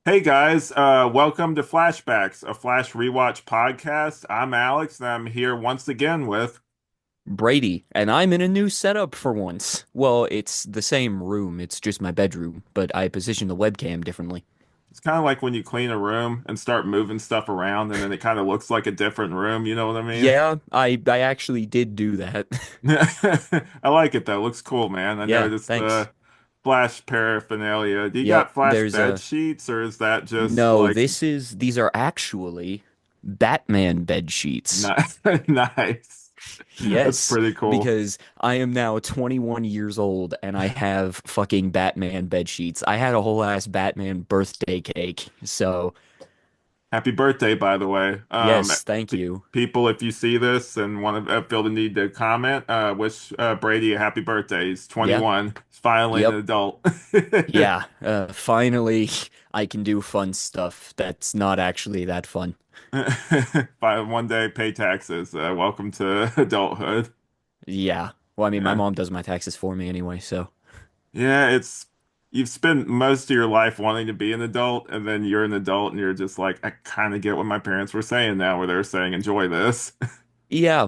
Hey guys, welcome to Flashbacks, a Flash Rewatch podcast. I'm Alex, and I'm here once again with. Brady, and I'm in a new setup for once. Well, it's the same room, it's just my bedroom, but I position the webcam differently. It's kind of like when you clean a room and start moving stuff around, and then it kind of looks like a different room. You know what I mean? Yeah, I actually did do that. I like it though. Looks cool, man. I Yeah, noticed thanks. the Flash paraphernalia. Do you Yep, got Flash there's bed a sheets, or is that just no, like these are actually Batman bed sheets. nice? Nice. That's Yes, pretty cool. because I am now 21 years old and I have fucking Batman bed sheets. I had a whole ass Batman birthday cake. So, Happy birthday, by the way. yes, thank you. People, if you see this and want to feel the need to comment, wish Brady a happy birthday. He's Yeah. 21. He's finally an Yep. adult. Yeah, finally I can do fun stuff that's not actually that fun. One day, pay taxes. Welcome to adulthood. Yeah. Well, I mean, my Yeah. mom does my taxes for me anyway, so Yeah, it's you've spent most of your life wanting to be an adult, and then you're an adult and you're just like, I kind of get what my parents were saying now, where they're saying, enjoy this. yeah.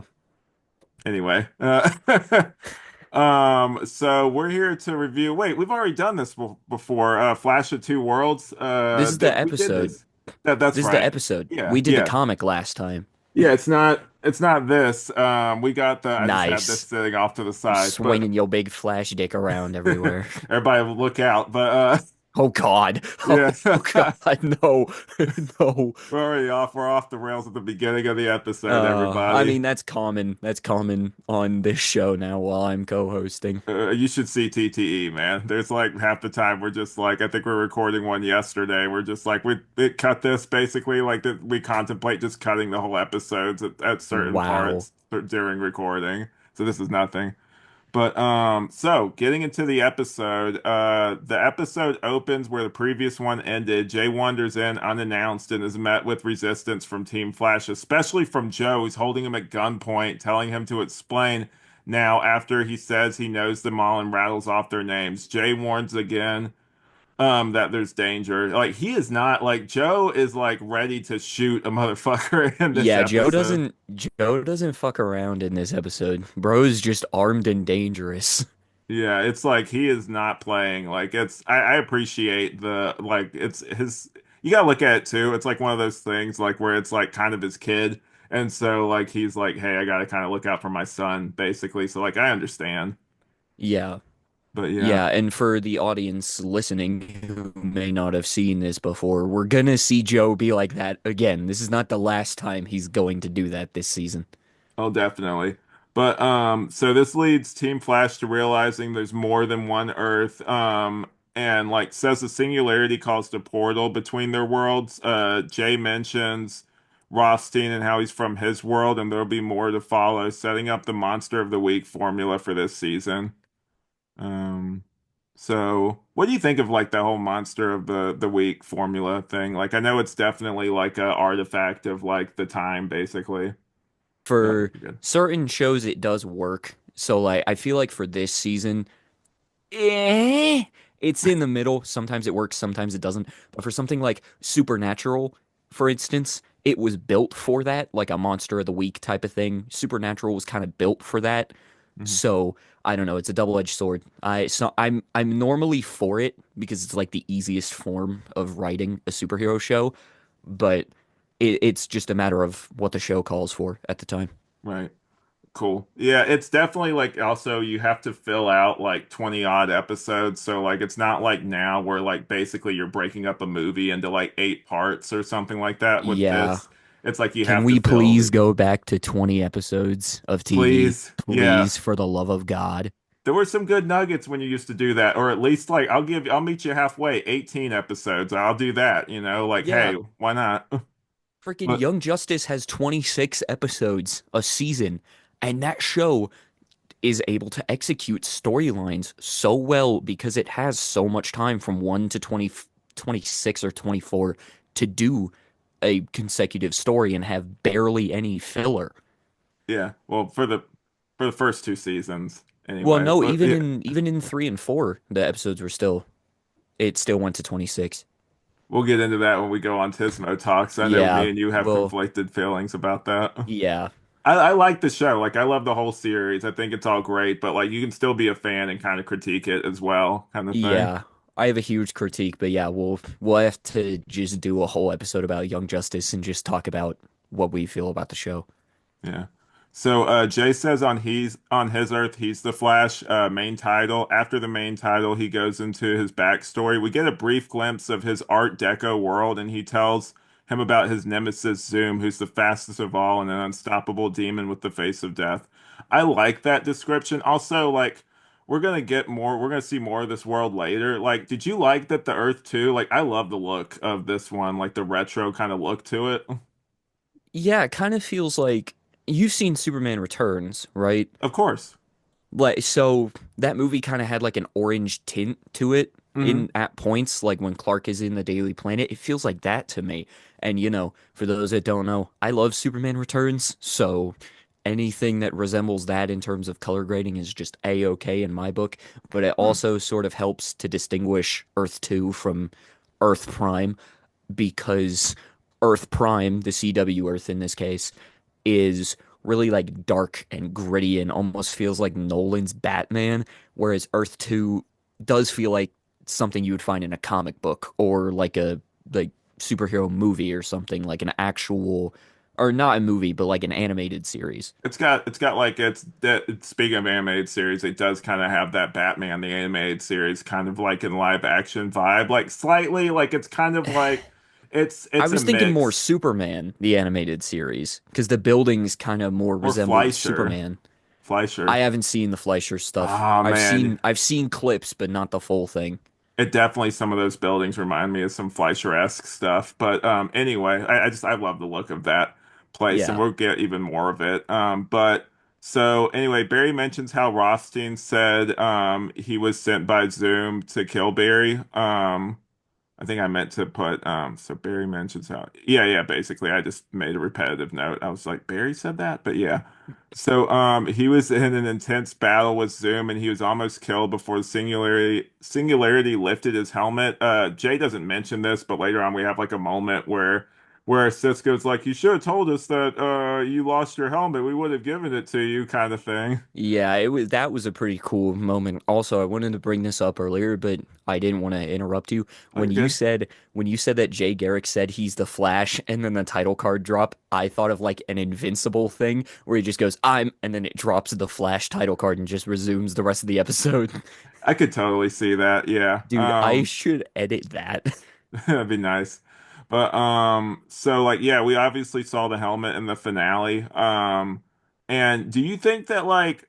Anyway, so we're here to review. Wait, we've already done this before. Flash of Two Worlds. This is the We did episode. this. That's This is the right. episode. Yeah, We did the yeah, comic last time. yeah. It's not this. We got the. I just had this Nice. sitting off to the You side, but swinging your big flash dick around everywhere. everybody look out. But Oh God. yeah. Oh God. No. No. We're already off. We're off the rails at the beginning of the episode, I everybody. mean, that's common. That's common on this show now while I'm co-hosting. You should see TTE, man. There's like half the time we're just like, I think we're recording one yesterday. We're just like, we it cut this basically like that. We contemplate just cutting the whole episodes at certain Wow. parts during recording. So this is nothing. But so getting into the episode opens where the previous one ended. Jay wanders in unannounced and is met with resistance from Team Flash, especially from Joe, who's holding him at gunpoint, telling him to explain now after he says he knows them all and rattles off their names. Jay warns again that there's danger. Like he is not like Joe is like ready to shoot a motherfucker in this Yeah, episode. Joe doesn't fuck around in this episode. Bro's just armed and dangerous. Yeah, it's like he is not playing. Like I appreciate the like it's his you gotta look at it too. It's like one of those things like where it's like kind of his kid. And so like he's like, hey, I gotta kind of look out for my son, basically. So like I understand. Yeah. But yeah. Yeah, and for the audience listening who may not have seen this before, we're gonna see Joe be like that again. This is not the last time he's going to do that this season. Oh, definitely. But so this leads Team Flash to realizing there's more than one Earth. And like says the singularity caused a portal between their worlds. Jay mentions Rothstein and how he's from his world, and there'll be more to follow, setting up the Monster of the Week formula for this season. Um, so what do you think of like the whole Monster of the Week formula thing? Like I know it's definitely like a artifact of like the time, basically. So I think For you're good. certain shows, it does work. So like, I feel like for this season, eh, it's in the middle. Sometimes it works, sometimes it doesn't. But for something like Supernatural, for instance, it was built for that, like a Monster of the Week type of thing. Supernatural was kind of built for that. Mhm. So I don't know. It's a double-edged sword. I'm normally for it because it's like the easiest form of writing a superhero show, but it's just a matter of what the show calls for at the time. Right. Cool. Yeah, it's definitely like also you have to fill out like 20 odd episodes. So like it's not like now where like basically you're breaking up a movie into like 8 parts or something like that with Yeah. this. It's like you Can have to we fill please the go back to 20 episodes of TV? please. Yeah. Please, for the love of God. There were some good nuggets when you used to do that, or at least like I'll meet you halfway, 18 episodes. I'll do that, like, hey, Yeah, why not? freaking But Young Justice has 26 episodes a season, and that show is able to execute storylines so well because it has so much time from 1 to 20, 26 or 24 to do a consecutive story and have barely any filler. yeah, well, for the first 2 seasons Well, anyway. no, But yeah. even in 3 and 4, the episodes were still it still went to 26. We'll get into that when we go on Tismo Talks. I know me Yeah, and you have well, conflicted feelings about that. yeah, I like the show. Like I love the whole series. I think it's all great, but like you can still be a fan and kind of critique it as well, kind of thing. yeah. I have a huge critique, but yeah, we'll have to just do a whole episode about Young Justice and just talk about what we feel about the show. Yeah. So Jay says on his Earth he's the Flash main title. After the main title, he goes into his backstory. We get a brief glimpse of his Art Deco world, and he tells him about his nemesis Zoom, who's the fastest of all and an unstoppable demon with the face of death. I like that description. Also, like we're gonna see more of this world later. Like, did you like that the Earth too? Like, I love the look of this one, like the retro kind of look to it. Yeah, it kind of feels like you've seen Superman Returns, right? Of course. Like so that movie kind of had like an orange tint to it Hmm. in at points, like when Clark is in the Daily Planet. It feels like that to me. And for those that don't know, I love Superman Returns, so anything that resembles that in terms of color grading is just a-okay in my book. But it also sort of helps to distinguish Earth 2 from Earth Prime because Earth Prime, the CW Earth in this case, is really like dark and gritty and almost feels like Nolan's Batman, whereas Earth 2 does feel like something you would find in a comic book or like a like superhero movie or something like an actual or not a movie but like an animated series. It's got like it's that speaking of animated series, it does kind of have that Batman the animated series kind of like in live action vibe, like slightly like it's kind of like I it's a was thinking more mix. Superman, the animated series, because the buildings kind of more Or resemble Fleischer. Superman. I Fleischer. haven't seen the Fleischer stuff. Oh I've man, seen I've seen clips, but not the full thing. it definitely some of those buildings remind me of some Fleischer-esque stuff. But anyway, I love the look of that place, and Yeah. we'll get even more of it. But so anyway, Barry mentions how Rothstein said he was sent by Zoom to kill Barry. I think I meant to put so Barry mentions how yeah, basically I just made a repetitive note. I was like, Barry said that, but yeah. So he was in an intense battle with Zoom and he was almost killed before the singularity lifted his helmet. Jay doesn't mention this, but later on we have like a moment where Cisco's like, you should have told us that you lost your helmet. We would have given it to you, kind of thing. Yeah, it was that was a pretty cool moment. Also, I wanted to bring this up earlier, but I didn't want to interrupt you. Oh, you're good. When you said that Jay Garrick said he's the Flash and then the title card drop, I thought of like an Invincible thing where he just goes, "I'm," and then it drops the Flash title card and just resumes the rest of the episode. I could totally see that. Yeah. Dude, I should edit that. That'd be nice. But so like yeah, we obviously saw the helmet in the finale. And do you think that like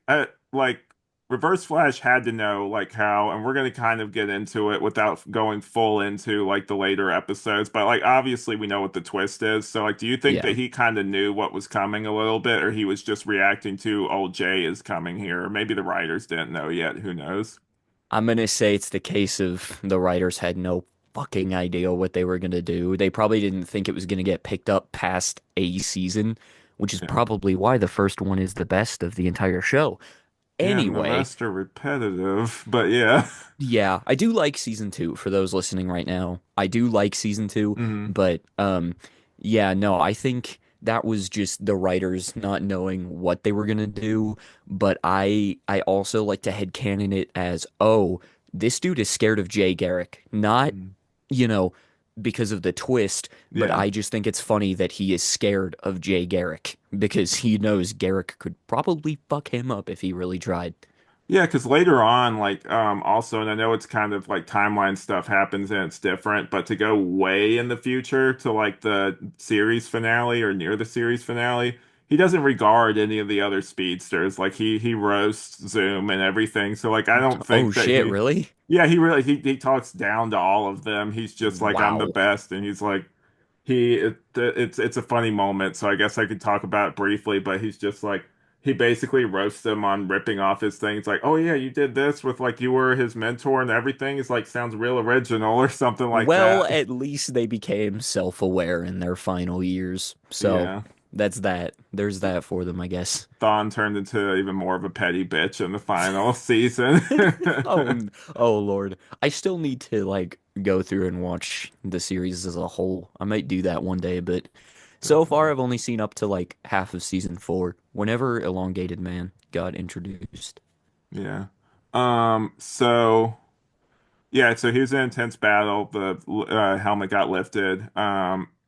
Reverse Flash had to know like how, and we're gonna kind of get into it without going full into like the later episodes, but like obviously we know what the twist is. So like do you think Yeah. that he kind of knew what was coming a little bit, or he was just reacting to old Jay is coming here, or maybe the writers didn't know yet, who knows? I'm gonna say it's the case of the writers had no fucking idea what they were gonna do. They probably didn't think it was gonna get picked up past a season, which is Yeah. probably why the first one is the best of the entire show. Yeah, and the Anyway, rest are repetitive, but yeah. yeah, I do like season two for those listening right now. I do like season two, Hmm. but yeah, no, I think that was just the writers not knowing what they were gonna do. But I also like to headcanon it as, oh, this dude is scared of Jay Garrick, not, you know, because of the twist, but Yeah. I just think it's funny that he is scared of Jay Garrick because he knows Garrick could probably fuck him up if he really tried. Yeah, because later on, like, also, and I know it's kind of like timeline stuff happens and it's different, but to go way in the future to like the series finale or near the series finale, he doesn't regard any of the other speedsters. Like he roasts Zoom and everything. So like I don't Oh think that shit, he really? yeah, he really he talks down to all of them. He's just like I'm the Wow. best and he's like it's a funny moment, so I guess I could talk about it briefly, but he's just like he basically roasts them on ripping off his things like, "Oh yeah, you did this with like you were his mentor and everything." It's like sounds real original or something like Well, that. at least they became self-aware in their final years. So, Yeah. that's that. There's that for them, I guess. Thawne turned into even more of a petty bitch in the final season. Oh Lord. I still need to like go through and watch the series as a whole. I might do that one day, but so far Definitely. I've only seen up to like half of season 4, whenever Elongated Man got introduced. Yeah. So yeah, so he was in an intense battle. The helmet got lifted.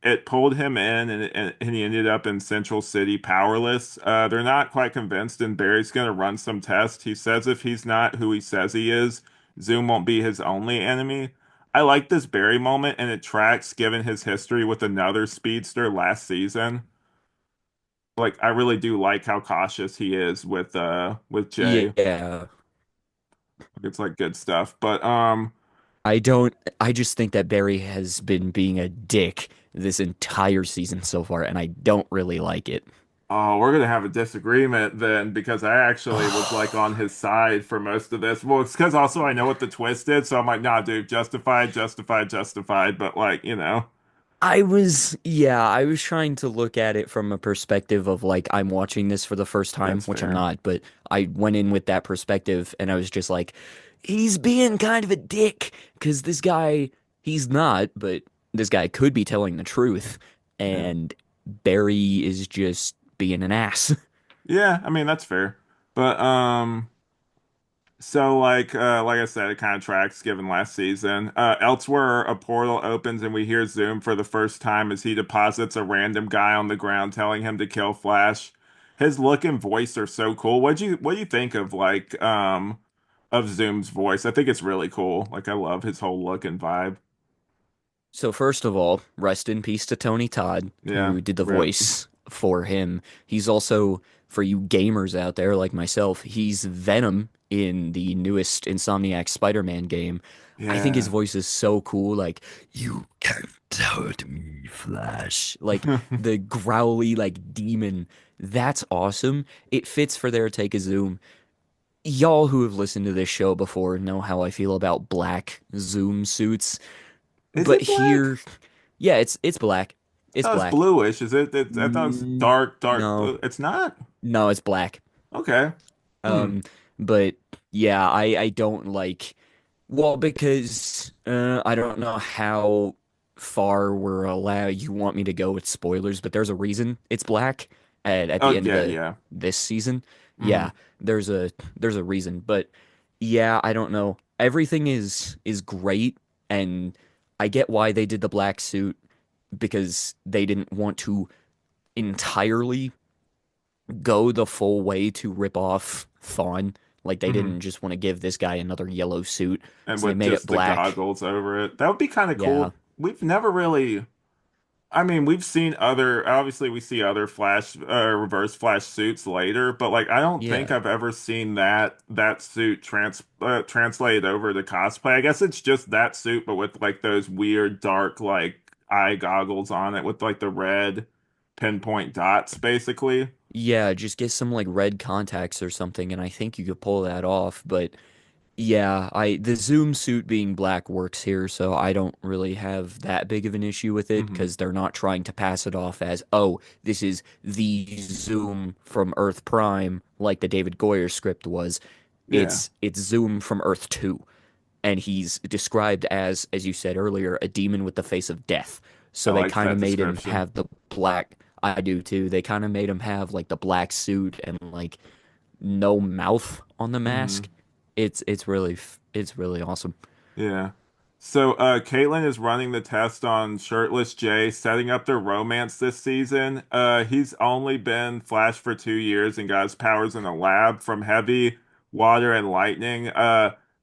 It pulled him in, and he ended up in Central City powerless. They're not quite convinced, and Barry's going to run some tests. He says if he's not who he says he is, Zoom won't be his only enemy. I like this Barry moment, and it tracks given his history with another speedster last season. Like, I really do like how cautious he is with Jay. Yeah. It's like good stuff, but I don't I just think that Barry has been being a dick this entire season so far, and I don't really like it. Oh, we're gonna have a disagreement then because I actually was like on his side for most of this. Well, it's because also I know what the twist is, so I'm like, nah, dude, justified, justified, justified. But like, I was trying to look at it from a perspective of like I'm watching this for the first time, that's which I'm fair. not, but I went in with that perspective and I was just like, he's being kind of a dick because this guy, he's not, but this guy could be telling the truth, Yeah. and Barry is just being an ass. Yeah, I mean that's fair. But so like I said, it kind of tracks given last season. Elsewhere, a portal opens and we hear Zoom for the first time as he deposits a random guy on the ground, telling him to kill Flash. His look and voice are so cool. What do you think of of Zoom's voice? I think it's really cool. Like I love his whole look and vibe. So first of all, rest in peace to Tony Todd, Yeah, who did the rip. voice for him. He's also, for you gamers out there like myself, he's Venom in the newest Insomniac Spider-Man game. I think his Yeah. voice is so cool. Like, you can't hurt me, Flash. Like the growly, like demon. That's awesome. It fits for their take of Zoom. Y'all who have listened to this show before know how I feel about black Zoom suits. Is But it black? here, yeah, it's black. I It's thought it was black. bluish. I thought it was dark, dark No, blue. It's not? no, it's black. Okay. Hmm. Um, but yeah, I don't like, well, because I don't know how far we're allowed you want me to go with spoilers, but there's a reason it's black at the Oh end of yeah, the yeah. this season. Hmm. Yeah, there's a reason, but yeah, I don't know. Everything is great, and I get why they did the black suit because they didn't want to entirely go the full way to rip off Thawne. Like they Hmm. didn't just want to give this guy another yellow suit, And so they with made it just the black. goggles over it. That would be kind of Yeah, cool. We've never really, I mean, we've seen other, obviously we see other reverse flash suits later, but like I don't think yeah, I've ever seen that suit translated over to cosplay. I guess it's just that suit, but with like those weird dark like eye goggles on it with like the red pinpoint dots, basically. yeah. Just get some like red contacts or something, and I think you could pull that off. But yeah, I the Zoom suit being black works here, so I don't really have that big of an issue with it Hmm. because they're not trying to pass it off as, oh, this is the Zoom from Earth Prime, like the David Goyer script was. Yeah, It's Zoom from Earth 2, and he's described as you said earlier, a demon with the face of death. I So they like kind that of made him description. have the black. I do too. They kind of made him have like the black suit and like no mouth on the Hmm. mask. It's really awesome. Yeah. So Caitlin is running the test on Shirtless Jay, setting up their romance this season. He's only been Flash for 2 years and got his powers in a lab from heavy, water, and lightning.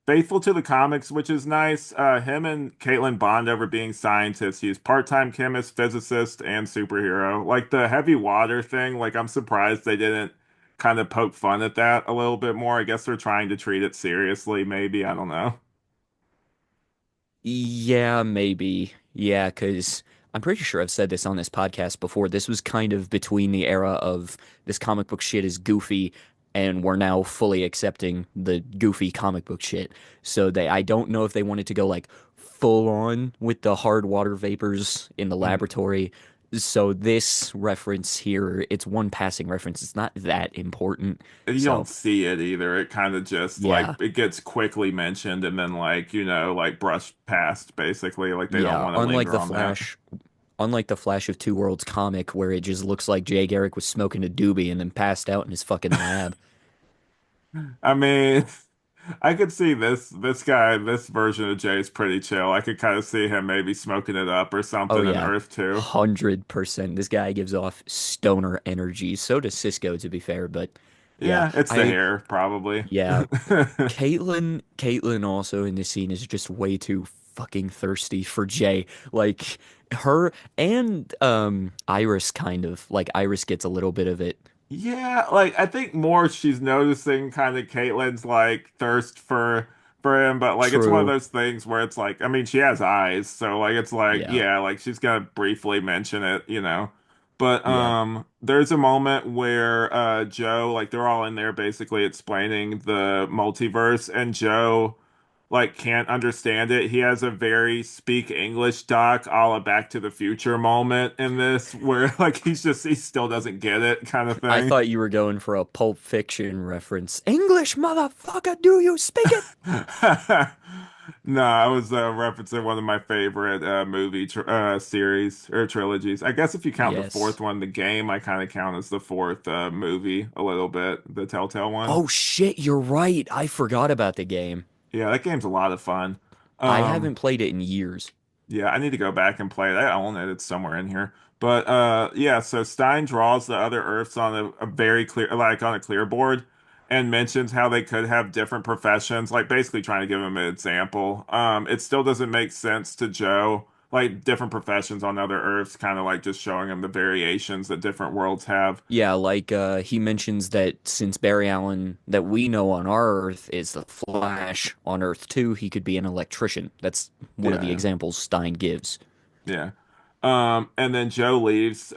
Faithful to the comics, which is nice. Him and Caitlin bond over being scientists. He's part-time chemist, physicist, and superhero. Like the heavy water thing, like I'm surprised they didn't kind of poke fun at that a little bit more. I guess they're trying to treat it seriously, maybe. I don't know. Yeah, maybe. Yeah, because I'm pretty sure I've said this on this podcast before. This was kind of between the era of this comic book shit is goofy, and we're now fully accepting the goofy comic book shit. So I don't know if they wanted to go like full on with the hard water vapors in the Mhm. laboratory. So this reference here, it's one passing reference. It's not that important. You don't So see it either. It kind of just like yeah, it gets quickly mentioned and then like, like brushed past basically. Like they don't yeah. want to linger on that. Unlike the Flash of Two Worlds comic, where it just looks like Jay Garrick was smoking a doobie and then passed out in his fucking lab. I mean, I could see this guy, this version of Jay is pretty chill. I could kind of see him maybe smoking it up or Oh something in yeah, Earth 2. 100%. This guy gives off stoner energy. So does Cisco, to be fair. But yeah, Yeah, it's the hair, probably. yeah, Caitlyn also in this scene is just way too fucking thirsty for Jay. Like her and Iris kind of like Iris gets a little bit of it. Yeah, like I think more she's noticing kind of Caitlyn's like thirst for him, but like it's one of True. those things where it's like I mean she has eyes, so like it's like Yeah. yeah, like she's gonna briefly mention it. But Yeah. there's a moment where Joe like they're all in there basically explaining the multiverse and Joe like can't understand it. He has a very speak English doc, a la Back to the Future moment in this, where like he still doesn't get it kind of I thing. thought you were going for a Pulp Fiction reference. English, motherfucker, do you speak it? No, I was referencing one of my favorite movie tr series or trilogies. I guess if you count the fourth Yes. one, the game, I kind of count as the fourth movie a little bit, the Telltale one. Oh shit, you're right. I forgot about the game. Yeah, that game's a lot of fun. I Um, haven't played it in years. Yeah, I need to go back and play it. I own it. It's somewhere in here. But yeah, so Stein draws the other Earths on a very clear like on a clear board and mentions how they could have different professions, like basically trying to give him an example. It still doesn't make sense to Joe, like different professions on other Earths, kind of like just showing him the variations that different worlds have. Yeah, like he mentions that since Barry Allen that we know on our Earth is the Flash, on Earth 2, he could be an electrician. That's one of the Yeah, examples Stein gives. yeah. And then Joe leaves,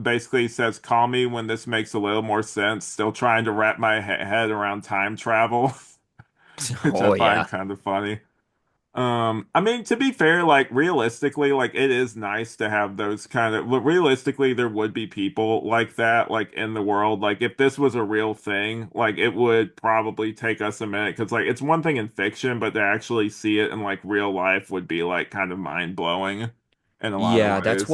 basically says, call me when this makes a little more sense. Still trying to wrap my head around time travel, which I Oh find yeah. kind of funny. I mean, to be fair, like realistically, like it is nice to have those kind of, but realistically, there would be people like that, like in the world. Like if this was a real thing, like it would probably take us a minute because like it's one thing in fiction, but to actually see it in like real life would be like kind of mind blowing in a lot of Yeah, ways.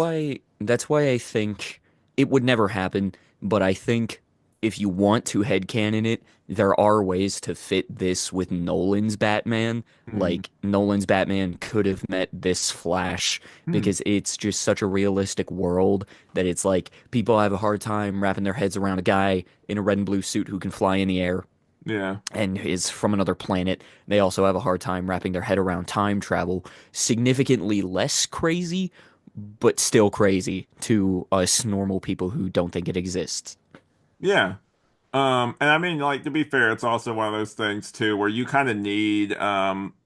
that's why I think it would never happen, but I think if you want to headcanon it, there are ways to fit this with Nolan's Batman. Hmm. Like Nolan's Batman could have met this Flash Hmm. because it's just such a realistic world that it's like people have a hard time wrapping their heads around a guy in a red and blue suit who can fly in the air Yeah. and is from another planet. They also have a hard time wrapping their head around time travel. Significantly less crazy, but still crazy to us normal people who don't think it exists. Yeah. And I mean, like, to be fair, it's also one of those things too where you kind of need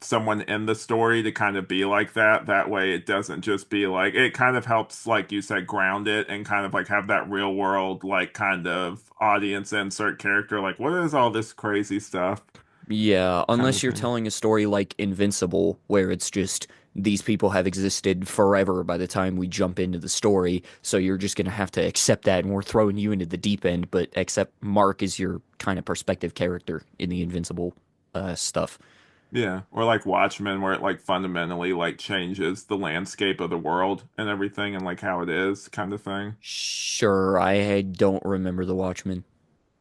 someone in the story to kind of be like that. That way it doesn't just be like it kind of helps, like you said, ground it and kind of like have that real world, like kind of audience insert character, like, what is all this crazy stuff Yeah, kind of unless you're thing. telling a story like Invincible, where it's just these people have existed forever by the time we jump into the story, so you're just gonna have to accept that, and we're throwing you into the deep end, but except Mark is your kind of perspective character in the Invincible stuff. Yeah. Or like Watchmen where it like fundamentally like changes the landscape of the world and everything and like how it is kind of thing. Sure, I don't remember The Watchmen.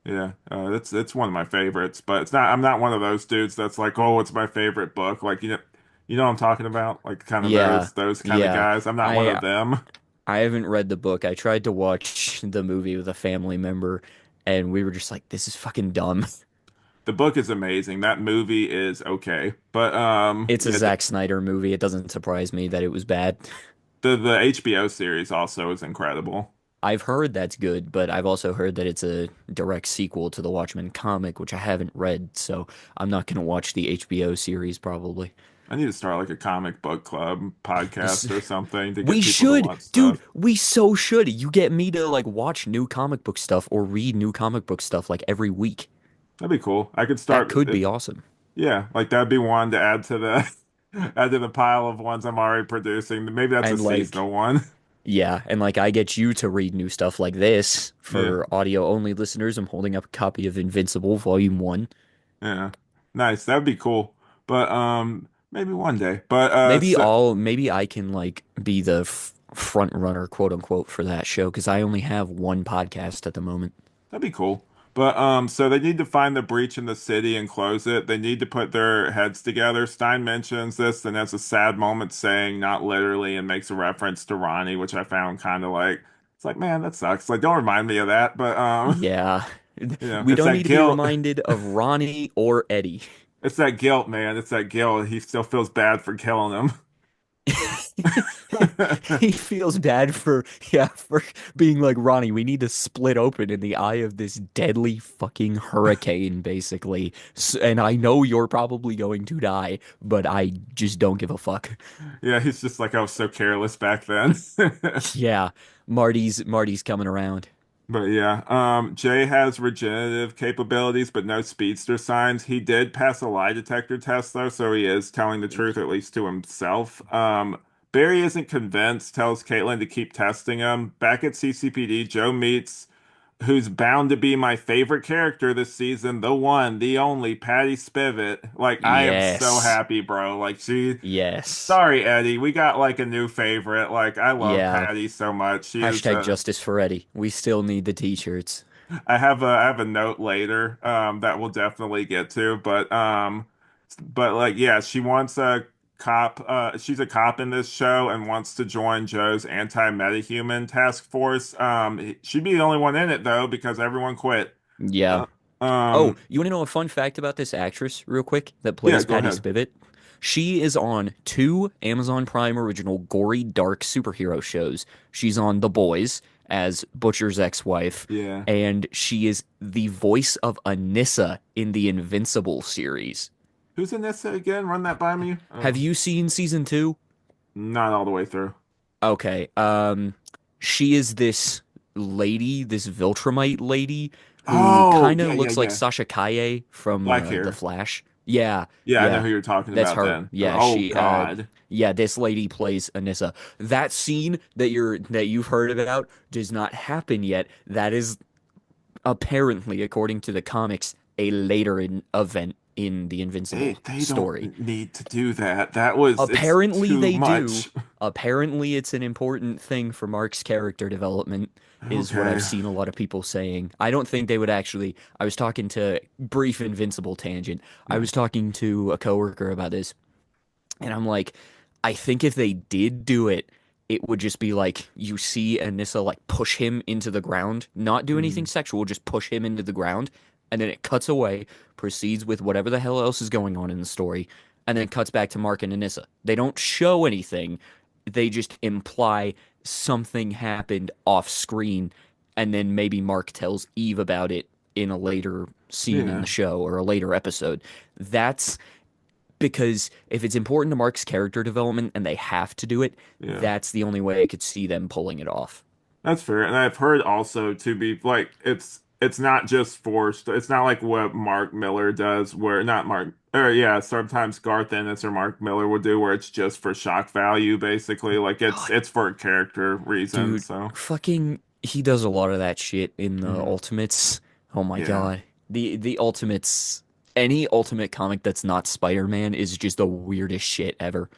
Yeah, it's one of my favorites, but it's not. I'm not one of those dudes that's like, oh, it's my favorite book. Like you know what I'm talking about. Like kind of Yeah, those kind of yeah. guys. I'm not one I of them. I haven't read the book. I tried to watch the movie with a family member, and we were just like, "This is fucking dumb." The book is amazing. That movie is okay, but It's a yeah, Zack Snyder movie. It doesn't surprise me that it was bad. the HBO series also is incredible. I've heard that's good, but I've also heard that it's a direct sequel to the Watchmen comic, which I haven't read, so I'm not gonna watch the HBO series probably. I need to start like a comic book club podcast or something to get We people to should, watch dude. stuff. We so should. You get me to like watch new comic book stuff or read new comic book stuff like every week. That'd be cool. I could That start. could be awesome. Yeah, like that'd be one to add to the add to the pile of ones I'm already producing. Maybe that's a And like seasonal one. Yeah, and like I get you to read new stuff like this Yeah, for audio only listeners. I'm holding up a copy of Invincible Volume 1. yeah. Nice. That'd be cool. But maybe one day. But Maybe I can like be the front runner, quote unquote, for that show because I only have one podcast at the moment. that'd be cool. But so they need to find the breach in the city and close it. They need to put their heads together. Stein mentions this and has a sad moment saying not literally and makes a reference to Ronnie, which I found kind of like it's like, man, that sucks. Like, don't remind me of that. But Yeah. We it's don't that need to be guilt. reminded of Ronnie or Eddie. It's that guilt, man. It's that guilt. He still feels bad for killing him. He feels bad for being like Ronnie. We need to split open in the eye of this deadly fucking hurricane, basically. And I know you're probably going to die, but I just don't give a fuck. Yeah, he's just like I was so careless back then. Yeah, Marty's coming around. But yeah, Jay has regenerative capabilities, but no speedster signs. He did pass a lie detector test though, so he is telling the truth at least to himself. Barry isn't convinced, tells Caitlin to keep testing him. Back at CCPD, Joe meets who's bound to be my favorite character this season, the one, the only, Patty Spivot. Like, I am so Yes. happy, bro. Like, Yes. sorry, Eddie, we got like a new favorite. Like, I love Yeah. Patty so much. She is, Hashtag justice for Eddie. We still need the t-shirts. I have a note later, that we'll definitely get to, but like, yeah, she wants a cop, she's a cop in this show and wants to join Joe's anti-metahuman task force. She'd be the only one in it though, because everyone quit. Yeah. Uh, Oh, um, you want to know a fun fact about this actress, real quick, that yeah, plays go Patty ahead. Spivot? She is on two Amazon Prime original gory dark superhero shows. She's on The Boys as Butcher's ex-wife, Yeah. and she is the voice of Anissa in the Invincible series. Who's in this again? Run that by me. Have you seen season two? Not all the way through. Okay. She is this lady, this Viltrumite lady who Oh, kind yeah, of yeah, looks like yeah. Sasha Kaye from Black The hair. Flash. Yeah, Yeah, I know yeah, who you're talking that's about her. then. Yeah, Oh she. God. Yeah, this lady plays Anissa. That scene that you've heard about does not happen yet. That is apparently, according to the comics, a later event in the Invincible They don't story. need to do that. It's Apparently too they do. much. Apparently it's an important thing for Mark's character development, is what I've Okay. seen a lot of people saying. I don't think they would actually. I was talking to brief Invincible tangent. I Yeah. was talking to a coworker about this, and I'm like, I think if they did do it, it would just be like you see Anissa like push him into the ground, not do anything Mm, sexual, just push him into the ground, and then it cuts away, proceeds with whatever the hell else is going on in the story, and then cuts back to Mark and Anissa. They don't show anything, they just imply something happened off screen, and then maybe Mark tells Eve about it in a later scene in the yeah. show or a later episode. That's because if it's important to Mark's character development and they have to do it, Yeah. that's the only way I could see them pulling it off. That's fair. And I've heard also to be like it's not just forced. It's not like what Mark Miller does where not Mark or yeah, sometimes Garth Ennis or Mark Miller would do where it's just for shock value basically. Like God, it's for character reasons. dude, So, fucking, he does a lot of that shit in the mhm. Ultimates. Oh my Yeah. God, the Ultimates, any Ultimate comic that's not Spider-Man is just the weirdest shit ever.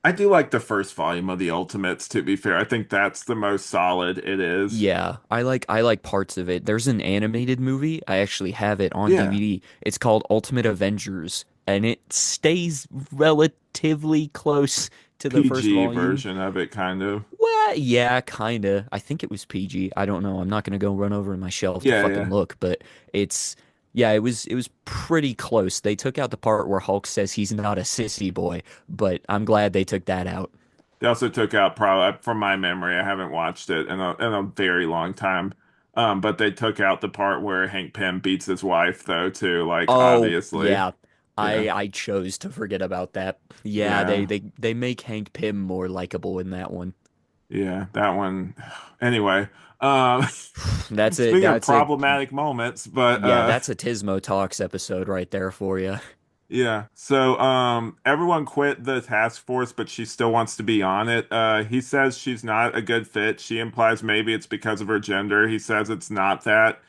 I do like the first volume of the Ultimates, to be fair. I think that's the most solid it is. Yeah, I like parts of it. There's an animated movie. I actually have it on Yeah. DVD. It's called Ultimate Avengers, and it stays relatively close to the first PG volume. version of it, kind of. Well, yeah, kinda. I think it was PG. I don't know. I'm not gonna go run over in my shelf to Yeah, fucking yeah. look, but it's yeah, it was pretty close. They took out the part where Hulk says he's not a sissy boy, but I'm glad they took that out. They also took out probably from my memory, I haven't watched it in a very long time. But they took out the part where Hank Pym beats his wife, though, too. Like, Oh, obviously. yeah. Yeah. I chose to forget about that. Yeah, Yeah. they make Hank Pym more likable in that one. Yeah. That one. Anyway, um, That's it. speaking of That's a problematic moments, but Yeah, that's a Tismo Talks episode right there for you. Yeah. So everyone quit the task force, but she still wants to be on it. He says she's not a good fit. She implies maybe it's because of her gender. He says it's not that.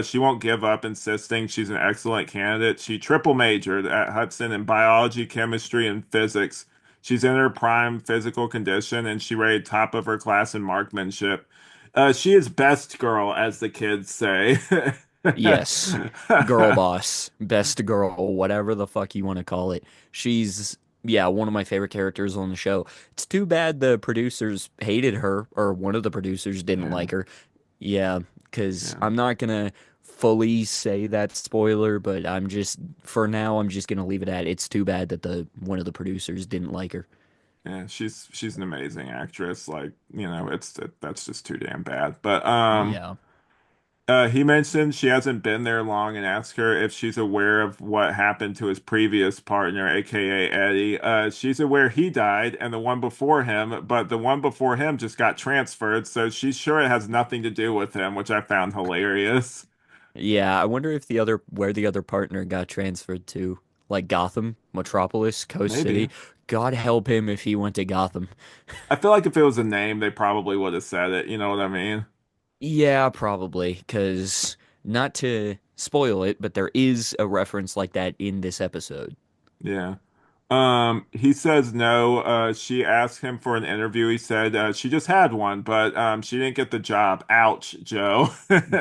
She won't give up, insisting she's an excellent candidate. She triple majored at Hudson in biology, chemistry, and physics. She's in her prime physical condition, and she rated top of her class in marksmanship. She is best girl, as the kids say. Yes. Girl boss, best girl, whatever the fuck you want to call it. She's, yeah, one of my favorite characters on the show. It's too bad the producers hated her, or one of the producers didn't Yeah, like her. Yeah, because yeah. I'm not gonna fully say that spoiler, but for now, I'm just gonna leave it at it's too bad that the one of the producers didn't like her. Yeah, she's an amazing actress. Like, that's just too damn bad. But Yeah. he mentioned she hasn't been there long and asked her if she's aware of what happened to his previous partner, aka Eddie. She's aware he died and the one before him, but the one before him just got transferred, so she's sure it has nothing to do with him, which I found hilarious. Yeah, I wonder if where the other partner got transferred to, like Gotham, Metropolis, Coast Maybe. City. God help him if he went to Gotham. I feel like if it was a name, they probably would have said it. You know what I mean? Yeah, probably, because not to spoil it, but there is a reference like that in this episode. Yeah. He says no. She asked him for an interview. He said she just had one, but she didn't get the job. Ouch, Joe.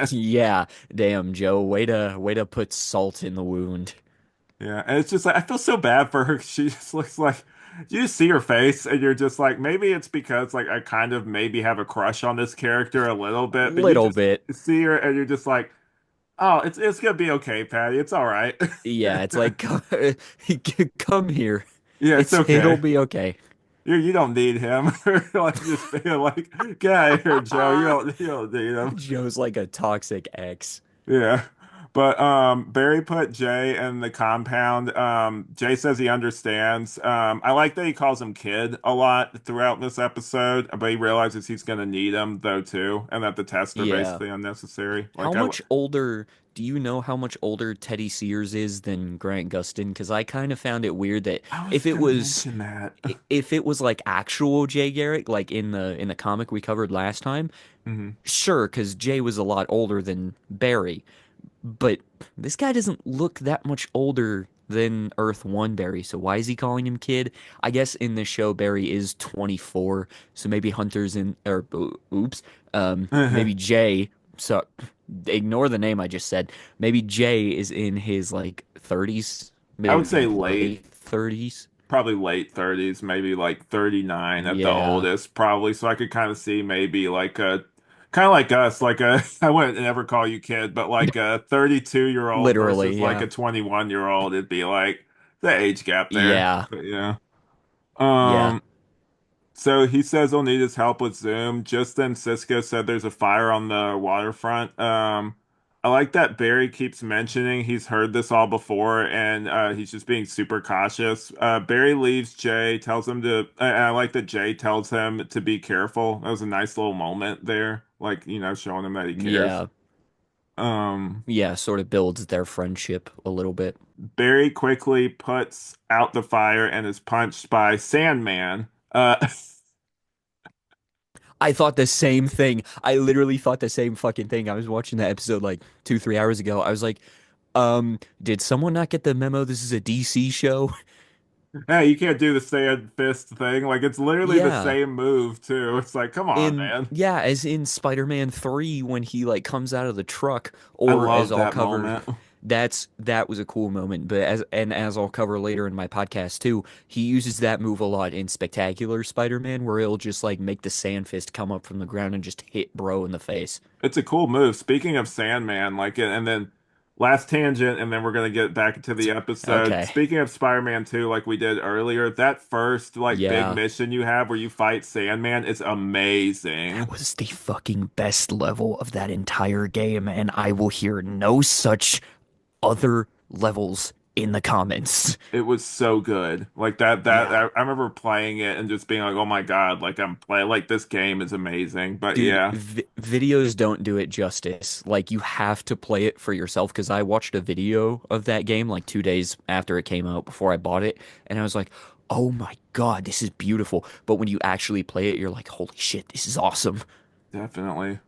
Yeah, damn, Joe, way to put salt in the wound. Yeah, and it's just like I feel so bad for her. She just looks like you just see her face, and you're just like maybe it's because like I kind of maybe have a crush on this character a little bit, but you Little just bit. see her and you're just like, oh, it's gonna be okay, Patty. It's all right. Yeah, it's like come here. Yeah, it's It'll okay. be okay. You don't need him. Like just being like, get out of here, Joe. You don't need him. Joe's like a toxic ex. Yeah. But Barry put Jay in the compound. Jay says he understands. I like that he calls him kid a lot throughout this episode, but he realizes he's gonna need him though too, and that the tests are Yeah. basically unnecessary. How much older do you know how much older Teddy Sears is than Grant Gustin? Because I kind of found it weird that I was if it gonna was mention that. if it was like actual Jay Garrick, like in the comic we covered last time, Hmm. sure, because Jay was a lot older than Barry. But this guy doesn't look that much older than Earth One Barry, so why is he calling him kid? I guess in the show Barry is 24, so maybe Hunter's in or oops, maybe Jay. So ignore the name I just said. Maybe Jay is in his like 30s, I would say maybe late. late 30s. Probably late 30s, maybe like 39 at the Yeah, oldest, probably. So I could kind of see maybe like a kind of like us, like a I wouldn't ever call you kid, but like a 32-year-old versus literally, like yeah, a 21-year-old, it'd be like the age gap there. yeah, But yeah. yeah. Um, so he says he'll need his help with Zoom. Just then, Cisco said there's a fire on the waterfront. I like that Barry keeps mentioning he's heard this all before, and he's just being super cautious. Barry leaves Jay, tells him to. I like that Jay tells him to be careful. That was a nice little moment there, like showing him that he cares. Yeah, Um, yeah, sort of builds their friendship a little bit. Barry quickly puts out the fire and is punched by Sandman. I thought the same thing. I literally thought the same fucking thing. I was watching that episode like 2, 3 hours ago. I was like, did someone not get the memo? This is a DC show. Hey, you can't do the sand fist thing. Like it's literally the Yeah. same move too. It's like, come on, man. As in Spider-Man 3 when he like comes out of the truck, I or as love I'll that cover, moment. that was a cool moment. But as I'll cover later in my podcast too, he uses that move a lot in Spectacular Spider-Man where he'll just like make the sand fist come up from the ground and just hit bro in the face. It's a cool move. Speaking of Sandman, like, and then last tangent, and then we're gonna get back into the episode. Okay. Speaking of Spider-Man 2, like we did earlier, that first like big Yeah. mission you have where you fight Sandman is That amazing. was the fucking best level of that entire game, and I will hear no such other levels in the comments. It was so good. Like that Yeah. I remember playing it and just being like, "Oh my God, like I'm playing like this game is amazing." But Dude, yeah, videos don't do it justice. Like, you have to play it for yourself because I watched a video of that game like 2 days after it came out before I bought it, and I was like, "Oh my God, this is beautiful." But when you actually play it, you're like, "Holy shit, this is awesome." definitely.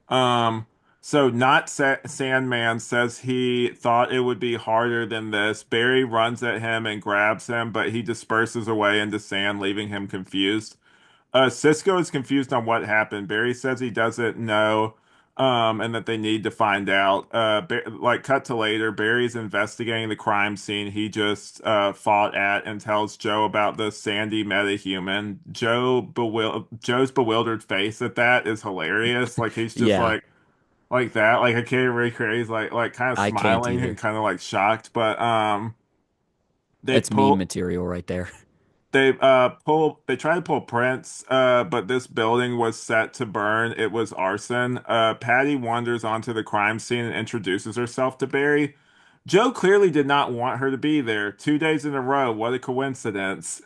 So not Sa Sandman says he thought it would be harder than this. Barry runs at him and grabs him, but he disperses away into sand, leaving him confused. Cisco is confused on what happened. Barry says he doesn't know, and that they need to find out. Like, cut to later, Barry's investigating the crime scene he just fought at and tells Joe about the Sandy metahuman. Joe's bewildered face at that is hilarious. Like he's just Yeah, like that. Like I can't recreate. He's like kind of I can't smiling and either. kind of like shocked, but they That's meme pull. material right there. They try to pull prints, but this building was set to burn. It was arson. Patty wanders onto the crime scene and introduces herself to Barry. Joe clearly did not want her to be there. 2 days in a row. What a coincidence.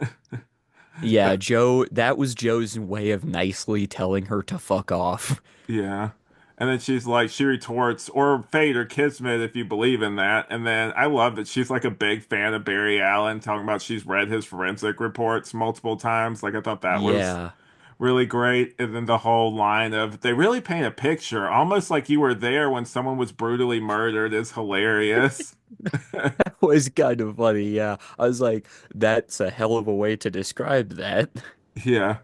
Yeah, Joe, that was Joe's way of nicely telling her to fuck off. Yeah. And then she retorts, or fate or kismet if you believe in that. And then I love that she's like a big fan of Barry Allen, talking about she's read his forensic reports multiple times. Like I thought that was Yeah. really great. And then the whole line of they really paint a picture, almost like you were there when someone was brutally murdered, is hilarious. Was kind of funny. Yeah. I was like, that's a hell of a way to describe that. Yeah.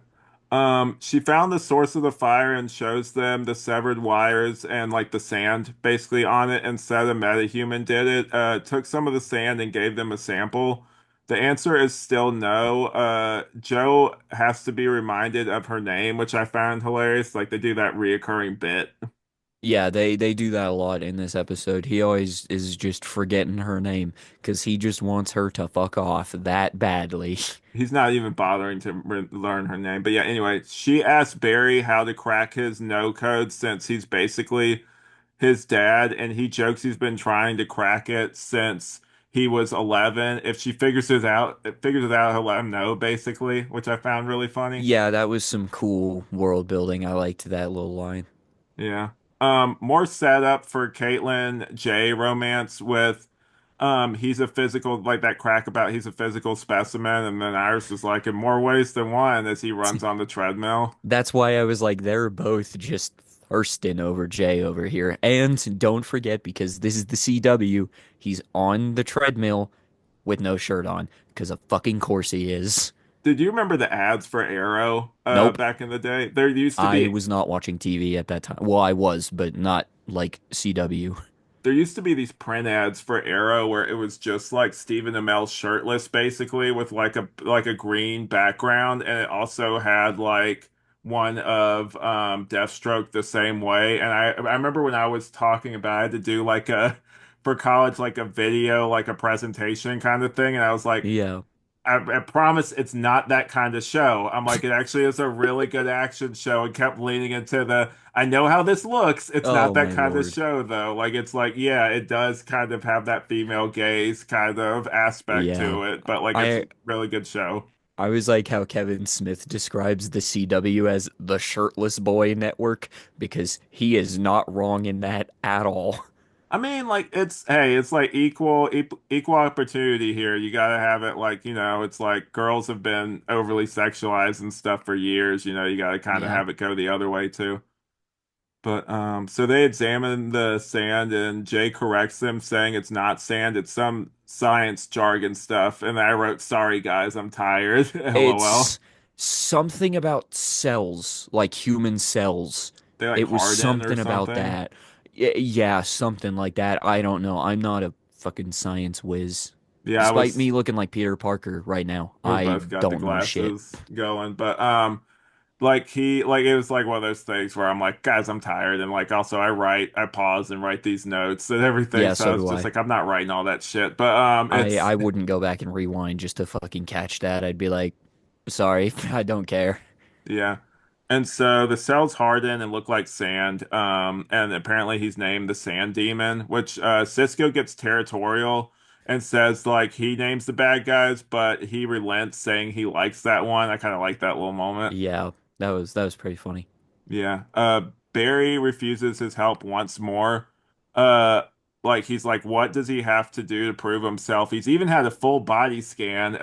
She found the source of the fire and shows them the severed wires and like the sand basically on it and said a metahuman did it. Took some of the sand and gave them a sample. The answer is still no. Joe has to be reminded of her name, which I found hilarious. Like they do that reoccurring bit. Yeah, they do that a lot in this episode. He always is just forgetting her name because he just wants her to fuck off that badly. He's not even bothering to learn her name. But yeah, anyway, she asked Barry how to crack his no code since he's basically his dad, and he jokes he's been trying to crack it since he was 11. If she figures it out, he'll let him know, basically, which I found really funny. Yeah, that was some cool world building. I liked that little line. Yeah. More setup for Caitlin J romance with he's a physical like that crack about he's a physical specimen, and then Iris is like in more ways than one as he runs on the treadmill. That's why I was like, they're both just thirsting over Jay over here. And don't forget, because this is the CW, he's on the treadmill with no shirt on, because of fucking course he is. Did you remember the ads for Arrow Nope, back in the day? There used to I be was not watching TV at that time. Well, I was, but not like CW. There used to be these print ads for Arrow where it was just like Stephen Amell shirtless, basically, with like a green background, and it also had like one of Deathstroke the same way. And I remember when I was talking about I had to do like a for college like a video like a presentation kind of thing, and I was like, Yeah. I promise it's not that kind of show. I'm like, it actually is a really good action show and kept leaning into I know how this looks. It's not Oh that my kind of Lord. show though. Like, it's like, yeah, it does kind of have that female gaze kind of aspect Yeah. to it, but like, it's a I really good show. I was like how Kevin Smith describes the CW as the shirtless boy network because he is not wrong in that at all. I mean, like, it's like equal opportunity here. You gotta have it like, it's like girls have been overly sexualized and stuff for years. You gotta kind of Yeah. have it go the other way too. But so they examine the sand and Jay corrects them saying it's not sand, it's some science jargon stuff. And I wrote, sorry guys, I'm tired. LOL. It's something about cells, like human cells. They like It was harden or something about something. that. Yeah, something like that. I don't know. I'm not a fucking science whiz. Yeah, I Despite was me looking like Peter Parker right now, we I both got the don't know shit. glasses going, but like it was like one of those things where I'm like, guys, I'm tired. And like also I pause and write these notes and everything. Yeah, So I so was do just I. like, I'm not writing all that shit. But I wouldn't go back and rewind just to fucking catch that. I'd be like, sorry, I don't care. Yeah. And so the cells harden and look like sand. And apparently he's named the Sand Demon, which Cisco gets territorial and says like he names the bad guys, but he relents saying he likes that one. I kind of like that little moment. Yeah, that was pretty funny. Yeah. Barry refuses his help once more. Uh, like he's like, what does he have to do to prove himself? He's even had a full body scan.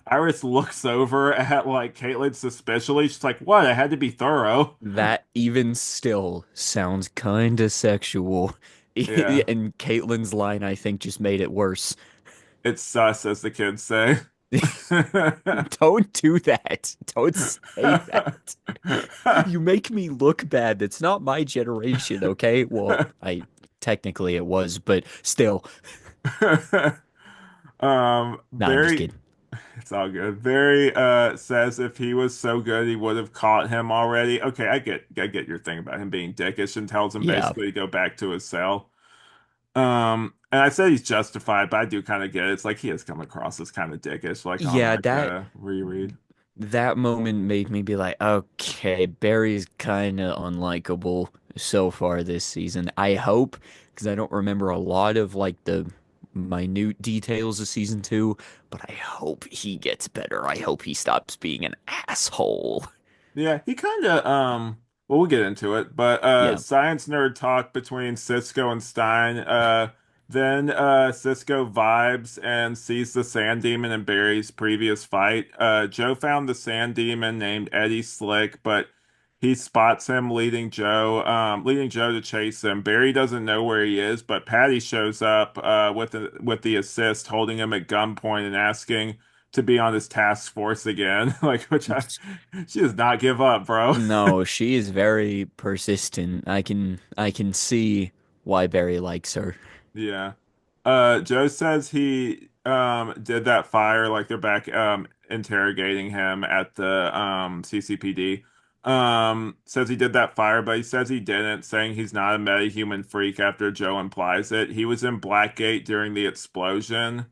Iris looks over at like Caitlin suspiciously. She's like, what? I had to be thorough. That even still sounds kind of sexual. Yeah. And Caitlin's line, I think, just made it worse. It's sus, as the kids say. Don't do that. Don't say that. You make me look bad. That's not my generation, okay? Well, I technically it was, but still. Nah, I'm just Barry, kidding. it's all good. Barry says if he was so good he would have caught him already. Okay, I get your thing about him being dickish and tells him Yeah. basically to go back to his cell. And I said he's justified, but I do kind of get it. It's like he has come across as kind of dickish, like on Yeah, like that a reread. that moment made me be like, okay, Barry's kind of unlikable so far this season. I hope, because I don't remember a lot of like the minute details of season two, but I hope he gets better. I hope he stops being an asshole. Yeah, he kind of well we'll get into it, but Yeah. science nerd talk between Cisco and Stein. Then Cisco vibes and sees the sand demon in Barry's previous fight. Joe found the sand demon named Eddie Slick, but he spots him leading Joe to chase him. Barry doesn't know where he is, but Patty shows up with the assist, holding him at gunpoint and asking to be on his task force again. Like, she does not give up, bro. No, she is very persistent. I can see why Barry likes her. Yeah. Joe says he did that fire, like they're back interrogating him at the CCPD. Says he did that fire, but he says he didn't, saying he's not a metahuman freak after Joe implies it. He was in Blackgate during the explosion.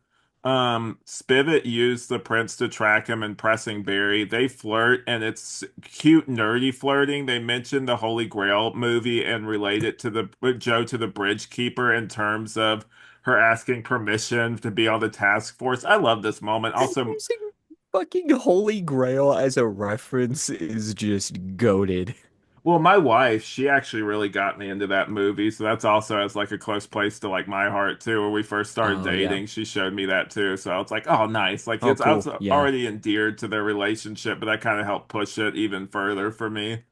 Spivot used the prince to track him, impressing Barry. They flirt, and it's cute, nerdy flirting. They mention the Holy Grail movie and relate it to the Joe to the Bridge Keeper in terms of her asking permission to be on the task force. I love this moment. Also, Using fucking Holy Grail as a reference is just goaded. well, my wife, she actually really got me into that movie, so that's also as like a close place to like my heart too. When we first started Oh yeah. dating, she showed me that too. So it's like, oh, nice. Like Oh it's I cool. was Yeah. already endeared to their relationship, but that kind of helped push it even further for me.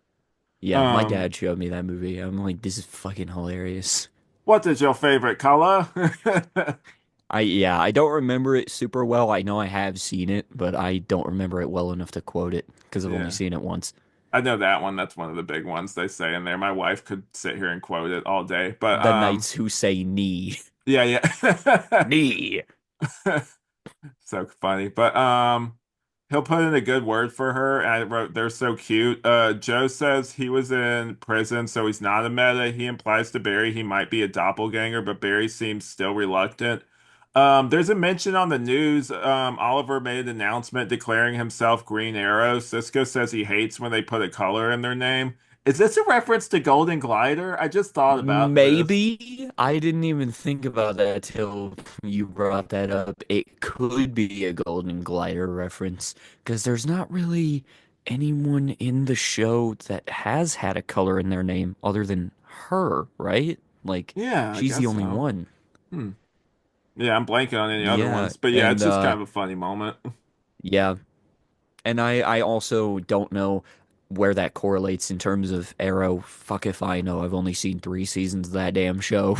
Yeah, my Um, dad showed me that movie. I'm like, this is fucking hilarious. what is your favorite color? I don't remember it super well. I know I have seen it, but I don't remember it well enough to quote it because I've only Yeah. seen it once. I know that one. That's one of the big ones they say in there. My wife could sit here and quote it all day. But The Knights Who Say Knee. yeah, yeah. Knee. So funny. But he'll put in a good word for her. And I wrote they're so cute. Joe says he was in prison, so he's not a meta. He implies to Barry he might be a doppelganger, but Barry seems still reluctant. There's a mention on the news. Oliver made an announcement declaring himself Green Arrow. Cisco says he hates when they put a color in their name. Is this a reference to Golden Glider? I just thought about this. Maybe I didn't even think about that till you brought that up. It could be a Golden Glider reference because there's not really anyone in the show that has had a color in their name other than her, right? Like Yeah, I she's the guess only so. one. Hmm. Yeah, I'm blanking on any other Yeah, ones, but yeah, and it's just kind of a funny moment. yeah, and I also don't know where that correlates in terms of Arrow. Fuck if I know. I've only seen 3 seasons of that damn show.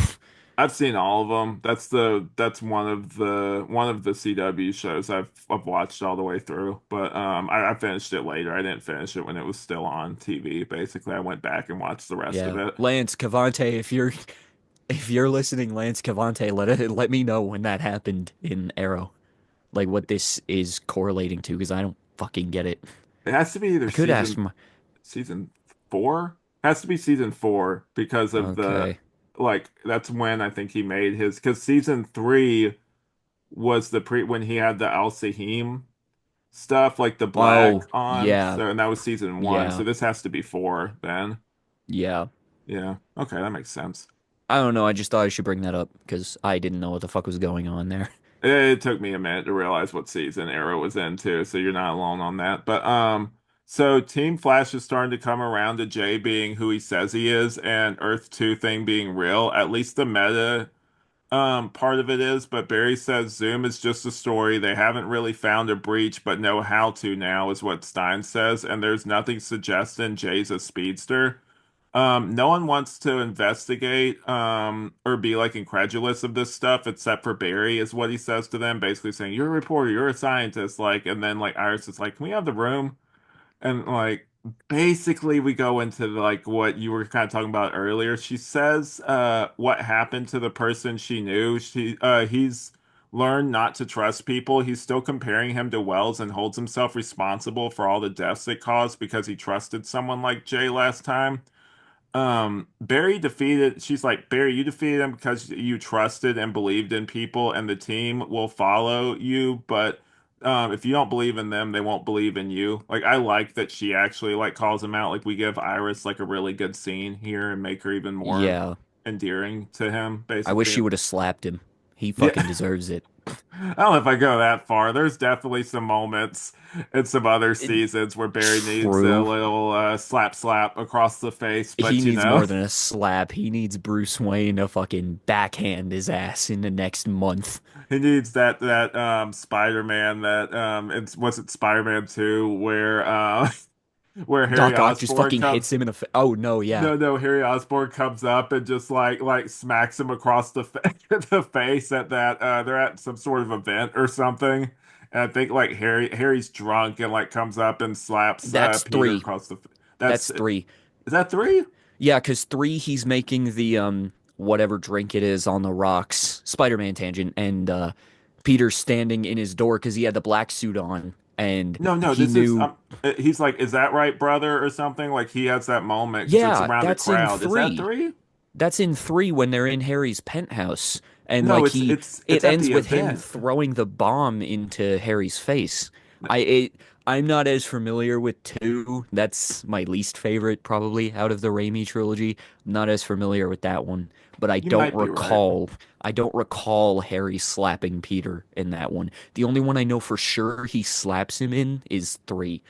I've seen all of them. That's one of the CW shows I've watched all the way through. But I finished it later. I didn't finish it when it was still on TV. Basically, I went back and watched the rest of Yeah, it. Lance Cavante, if you're listening, Lance Cavante, let me know when that happened in Arrow, like what this is correlating to, because I don't fucking get it. It has to be either I could ask my. season four. It has to be season four because of the Okay. like that's when I think he made his because season three was the pre when he had the Al Sahim stuff like the black Oh on. yeah, So and that was season one. So yeah, this has to be four then. yeah. Yeah. Okay, that makes sense. I don't know. I just thought I should bring that up because I didn't know what the fuck was going on there. It took me a minute to realize what season Arrow was in too, so you're not alone on that. But so Team Flash is starting to come around to Jay being who he says he is, and Earth 2 thing being real. At least the meta part of it is, but Barry says Zoom is just a story. They haven't really found a breach, but know how to now, is what Stein says, and there's nothing suggesting Jay's a speedster. No one wants to investigate or be like incredulous of this stuff except for Barry, is what he says to them, basically saying, "You're a reporter, you're a scientist," like, and then like Iris is like, "Can we have the room?" And like basically we go into like what you were kind of talking about earlier. She says what happened to the person she knew. He's learned not to trust people. He's still comparing him to Wells and holds himself responsible for all the deaths it caused because he trusted someone like Jay last time. Barry defeated, she's like, Barry, you defeated him because you trusted and believed in people, and the team will follow you, but if you don't believe in them, they won't believe in you. Like, I like that she actually like calls him out. Like, we give Iris like a really good scene here and make her even more Yeah, endearing to him, I wish basically. she would have slapped him. He Yeah. fucking deserves it. I don't know if I go that far. There's definitely some moments in some other It- seasons where Barry needs a True. little slap across the face, He but you needs know. more than a slap. He needs Bruce Wayne to fucking backhand his ass in the next month. He needs that Spider-Man that it's was it Spider-Man 2 where where Harry Doc Ock just Osborn fucking comes hits him in the face. Oh no, yeah. no, Harry Osborn comes up and just like smacks him across the fa the face at that they're at some sort of event or something. And I think like Harry's drunk and like comes up and slaps That's Peter three. across the That's that's three. is that three? Yeah, because three, he's making the whatever drink it is on the rocks, Spider-Man tangent, and Peter's standing in his door because he had the black suit on, and No, he this is knew. he's like, is that right, brother, or something? Like he has that moment because it's Yeah, around a that's in crowd. Is that three. three? That's in three when they're in Harry's penthouse, and No, like it's he, it's it it's at ends the with him event. throwing the bomb into Harry's face. I it, I'm not as familiar with two. That's my least favorite probably out of the Raimi trilogy. I'm not as familiar with that one, but You might be right. I don't recall Harry slapping Peter in that one. The only one I know for sure he slaps him in is three.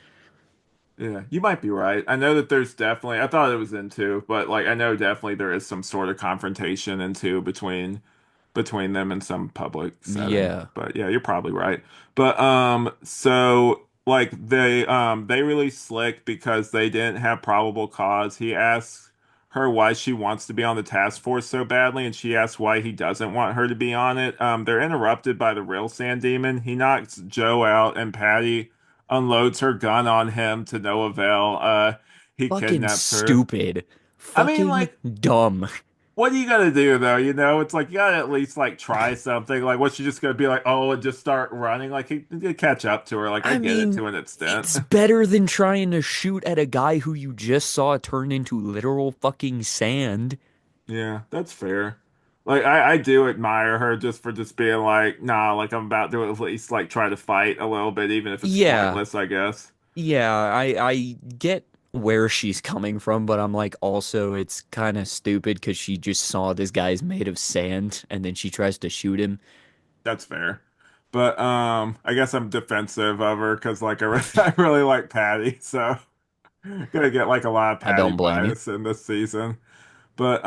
Yeah, you might be right. I know that there's definitely, I thought it was in two, but like I know definitely there is some sort of confrontation in two between them in some public setting. Yeah. But yeah, you're probably right. But so like they really slick because they didn't have probable cause. He asks her why she wants to be on the task force so badly, and she asks why he doesn't want her to be on it. They're interrupted by the real Sand Demon. He knocks Joe out, and Patty unloads her gun on him to no avail. He Fucking kidnaps her. stupid. I mean, Fucking like, dumb. what are you gonna do though? You know, it's like you gotta at least like try something. Like, what's she just gonna be like? Oh, and just start running? Like, he catch up to her. Like, I I get it mean, to an extent. it's better than trying to shoot at a guy who you just saw turn into literal fucking sand. Yeah, that's fair. Like, I do admire her just for just being like, nah, like I'm about to at least like try to fight a little bit, even if it's Yeah, pointless, I guess. yeah, I get where she's coming from, but I'm like also it's kind of stupid because she just saw this guy's made of sand and then she tries to shoot him. That's fair. But I guess I'm defensive of her because like I really like Patty, so gonna get like a lot of I Patty don't blame you. bias in this season. But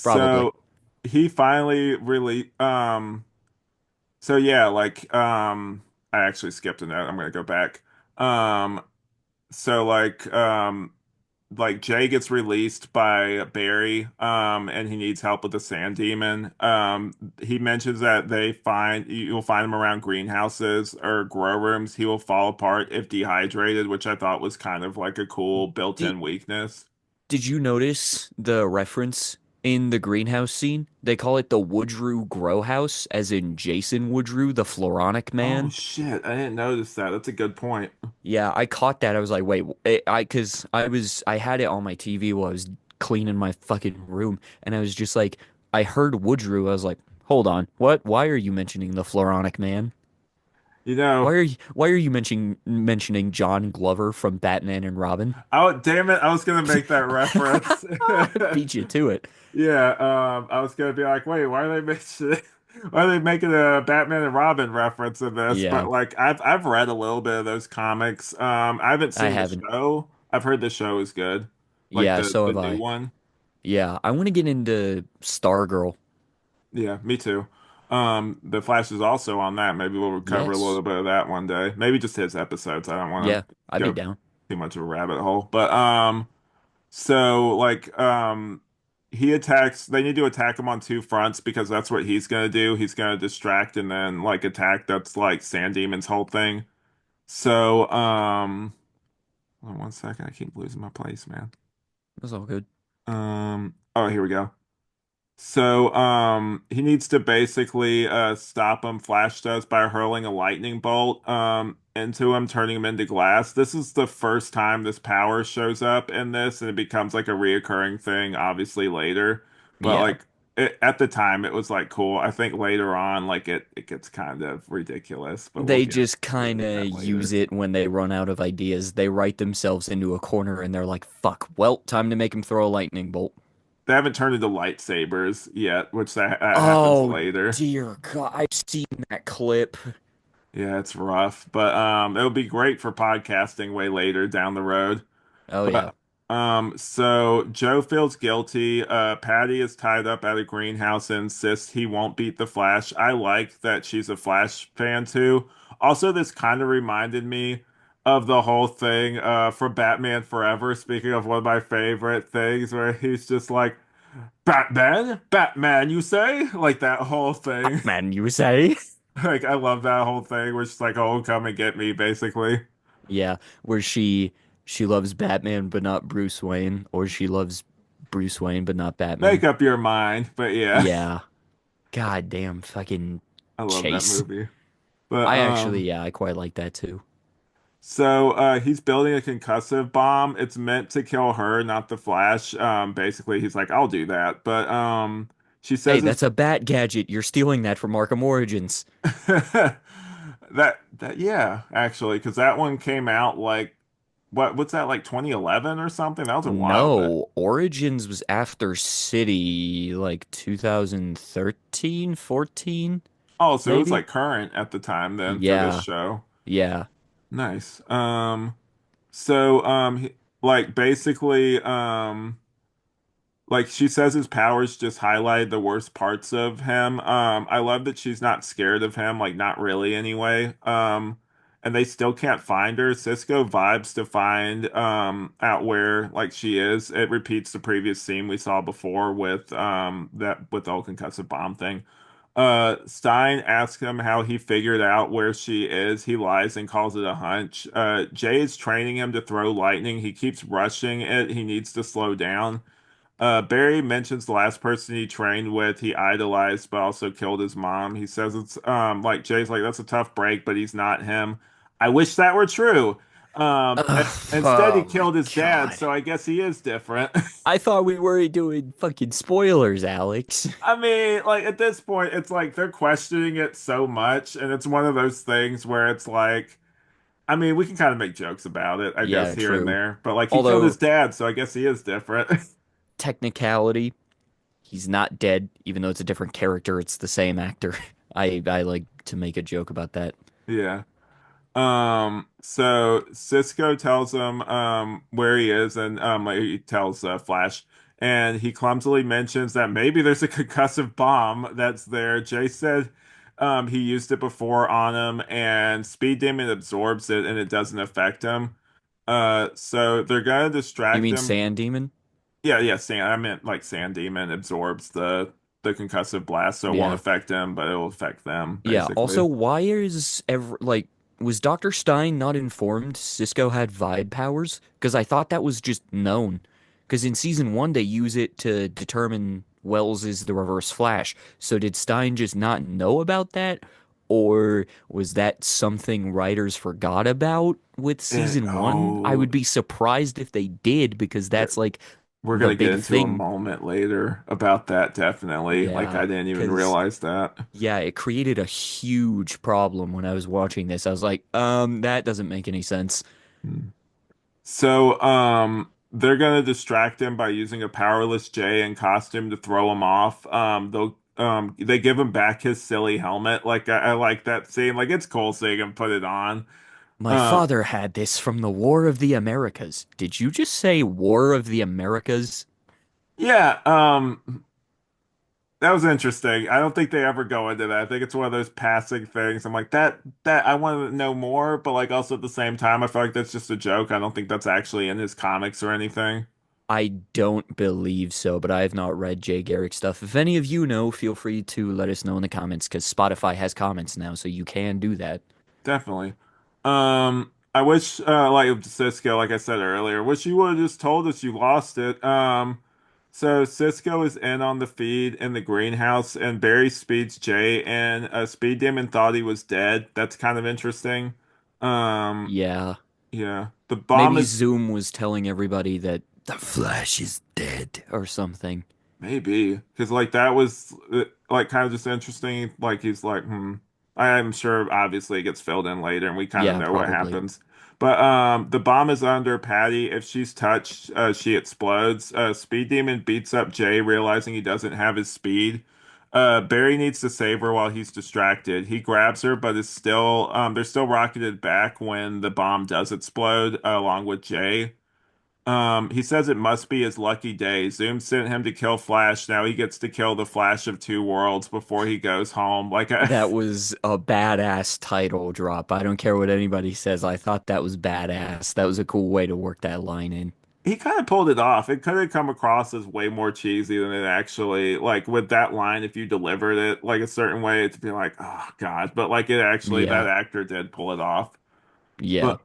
Probably. so he finally really so yeah, like I actually skipped a note. I'm gonna go back. Um so like Jay gets released by Barry, and he needs help with the sand demon. He mentions that you'll find him around greenhouses or grow rooms. He will fall apart if dehydrated, which I thought was kind of like a cool Did built-in weakness. did you notice the reference in the greenhouse scene? They call it the Woodrue Grow House, as in Jason Woodrue, the Floronic Oh Man. shit, I didn't notice that. That's a good point. Yeah, I caught that. I was like, wait, because I had it on my TV while I was cleaning my fucking room, and I was just like, I heard Woodrue. I was like, hold on, what? Why are you mentioning the Floronic Man? You know, Why are you mentioning John Glover from Batman and Robin? oh damn it, I was gonna make that reference. I beat you to it. Yeah, I was gonna be like, wait, why are they making why are they making a Batman and Robin reference in this? But Yeah, like I've read a little bit of those comics. I haven't I seen the haven't. show. I've heard the show is good. Like Yeah, so the have new I. one. Yeah, I want to get into Stargirl. Yeah, me too. The Flash is also on that. Maybe we'll cover a Yes. little bit of that one day. Maybe just his episodes. I don't want Yeah, to I'd be go down. too much of a rabbit hole. But so like he attacks they need to attack him on two fronts because that's what he's gonna do. He's gonna distract and then like attack. That's like Sand Demon's whole thing. So hold on one second, I keep losing my place, man. That's all good. Oh, here we go. So, he needs to basically stop him, Flash does, by hurling a lightning bolt into him, turning him into glass. This is the first time this power shows up in this, and it becomes like a reoccurring thing, obviously later. But Yeah. like at the time, it was like cool. I think later on, like it gets kind of ridiculous, but we'll They get just to kind of that use later. it when they run out of ideas. They write themselves into a corner and they're like, fuck, well, time to make him throw a lightning bolt. They haven't turned into lightsabers yet, which that happens Oh, later. dear God. I've seen that clip. Yeah, it's rough, but it'll be great for podcasting way later down the road. Oh, yeah. But so Joe feels guilty. Patty is tied up at a greenhouse and insists he won't beat the Flash. I like that she's a Flash fan too. Also, this kind of reminded me of the whole thing from Batman Forever. Speaking of one of my favorite things, where he's just like, Batman, Batman, you say? Like that whole thing. Man, you say? Like I love that whole thing, where she's like, "Oh, come and get me," basically. Yeah, where she loves Batman but not Bruce Wayne, or she loves Bruce Wayne but not Make Batman. up your mind. But yeah, Yeah. God damn fucking I love that Chase. movie. But I actually, yeah, I quite like that too. so he's building a concussive bomb. It's meant to kill her, not the Flash. Basically, he's like, "I'll do that," but she Hey, says that's it's a Bat gadget. You're stealing that from Arkham Origins. that yeah, actually, because that one came out like what's that like 2011 or something? That was a while back. No, Origins was after City, like 2013, 14, Oh, so it was maybe? like current at the time then for this Yeah, show. yeah. Nice. So like basically like she says his powers just highlight the worst parts of him. I love that she's not scared of him, like not really anyway. And they still can't find her. Cisco vibes to find out where like she is. It repeats the previous scene we saw before with that with the whole concussive bomb thing. Stein asks him how he figured out where she is. He lies and calls it a hunch. Jay is training him to throw lightning. He keeps rushing it. He needs to slow down. Barry mentions the last person he trained with, he idolized, but also killed his mom. He says it's like Jay's like that's a tough break, but he's not him. I wish that were true. Ugh, Instead, he oh my killed his dad, God. so I guess he is different. I thought we were doing fucking spoilers, Alex. I mean, like at this point, it's like they're questioning it so much, and it's one of those things where it's like, I mean, we can kind of make jokes about it, I guess, Yeah, here and true. there, but like he killed his Although, dad, so I guess he is different. technicality, he's not dead, even though it's a different character, it's the same actor. I like to make a joke about that. Yeah. So Cisco tells him where he is and he tells Flash and he clumsily mentions that maybe there's a concussive bomb that's there. Jay said he used it before on him and Speed Demon absorbs it and it doesn't affect him. So they're gonna You distract mean him. Sand Demon? Yeah, yeah, I meant like Sand Demon absorbs the concussive blast so it won't Yeah. affect him, but it will affect them Yeah. basically. Also, why is ever like was Dr. Stein not informed Cisco had vibe powers? Because I thought that was just known. Because in season one they use it to determine Wells is the Reverse Flash. So did Stein just not know about that? Or was that something writers forgot about with season one? I Oh. would be surprised if they did because There, that's like We're The gonna get big into a thing, moment later about that, definitely. Like I yeah, didn't even because realize that. yeah, it created a huge problem when I was watching this. I was like, that doesn't make any sense. Hmm. So, they're gonna distract him by using a powerless Jay in costume to throw him off. They give him back his silly helmet. Like I like that scene. Like it's cool seeing him put it on. My Uh, father had this from the War of the Americas. Did you just say War of the Americas? yeah. That was interesting. I don't think they ever go into that. I think it's one of those passing things. I'm like that I want to know more, but like also at the same time, I feel like that's just a joke. I don't think that's actually in his comics or anything. I don't believe so, but I have not read Jay Garrick stuff. If any of you know, feel free to let us know in the comments because Spotify has comments now, so you can do that. Definitely. I wish, like Cisco, like I said earlier, wish you would have just told us you lost it. So Cisco is in on the feed in the greenhouse, and Barry speeds Jay, and Speed Demon thought he was dead. That's kind of interesting. Um, Yeah. yeah, the bomb Maybe is Zoom was telling everybody that the Flash is dead or something. maybe because like that was like kind of just interesting. Like he's like, hmm. I'm sure obviously it gets filled in later, and we kind of Yeah, know what probably. happens. But the bomb is under Patty. If she's touched, she explodes. Speed Demon beats up Jay, realizing he doesn't have his speed. Barry needs to save her while he's distracted. He grabs her, but is still they're still rocketed back when the bomb does explode, along with Jay. He says it must be his lucky day. Zoom sent him to kill Flash. Now he gets to kill the Flash of two worlds before he goes home. That was a badass title drop. I don't care what anybody says. I thought that was badass. That was a cool way to work that line in. he kind of pulled it off. It could have come across as way more cheesy than it actually, like with that line, if you delivered it like a certain way, it'd be like, oh God. But like it actually, that Yeah. actor did pull it off. Yeah. But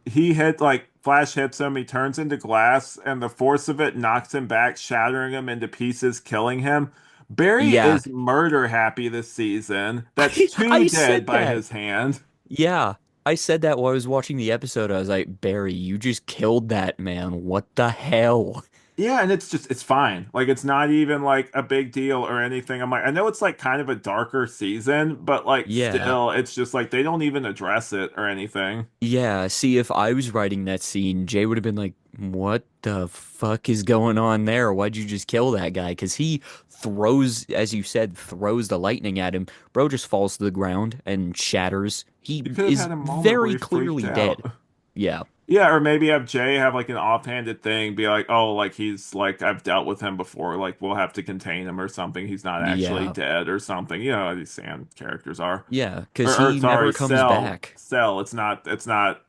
he hit like Flash hits him, he turns into glass, and the force of it knocks him back, shattering him into pieces, killing him. Barry Yeah. is murder happy this season. That's I two I dead said by that. his hand. Yeah. I said that while I was watching the episode. I was like, Barry, you just killed that man. What the hell? Yeah, and it's just it's fine. Like it's not even like a big deal or anything. I'm like, I know it's like kind of a darker season, but like Yeah. still, it's just like they don't even address it or anything. Yeah, see, if I was writing that scene, Jay would have been like, what the fuck is going on there? Why'd you just kill that guy? Because he throws, as you said, throws the lightning at him. Bro just falls to the ground and shatters. He You could have is had a moment where very he freaked clearly out. dead. Yeah, Yeah, or maybe have Jay have like an offhanded thing, be like, oh, like he's like I've dealt with him before, like we'll have to contain him or something. He's not actually yeah, dead or something. You know how these Sand characters are. yeah, because Or he never sorry, comes back. Cell. It's not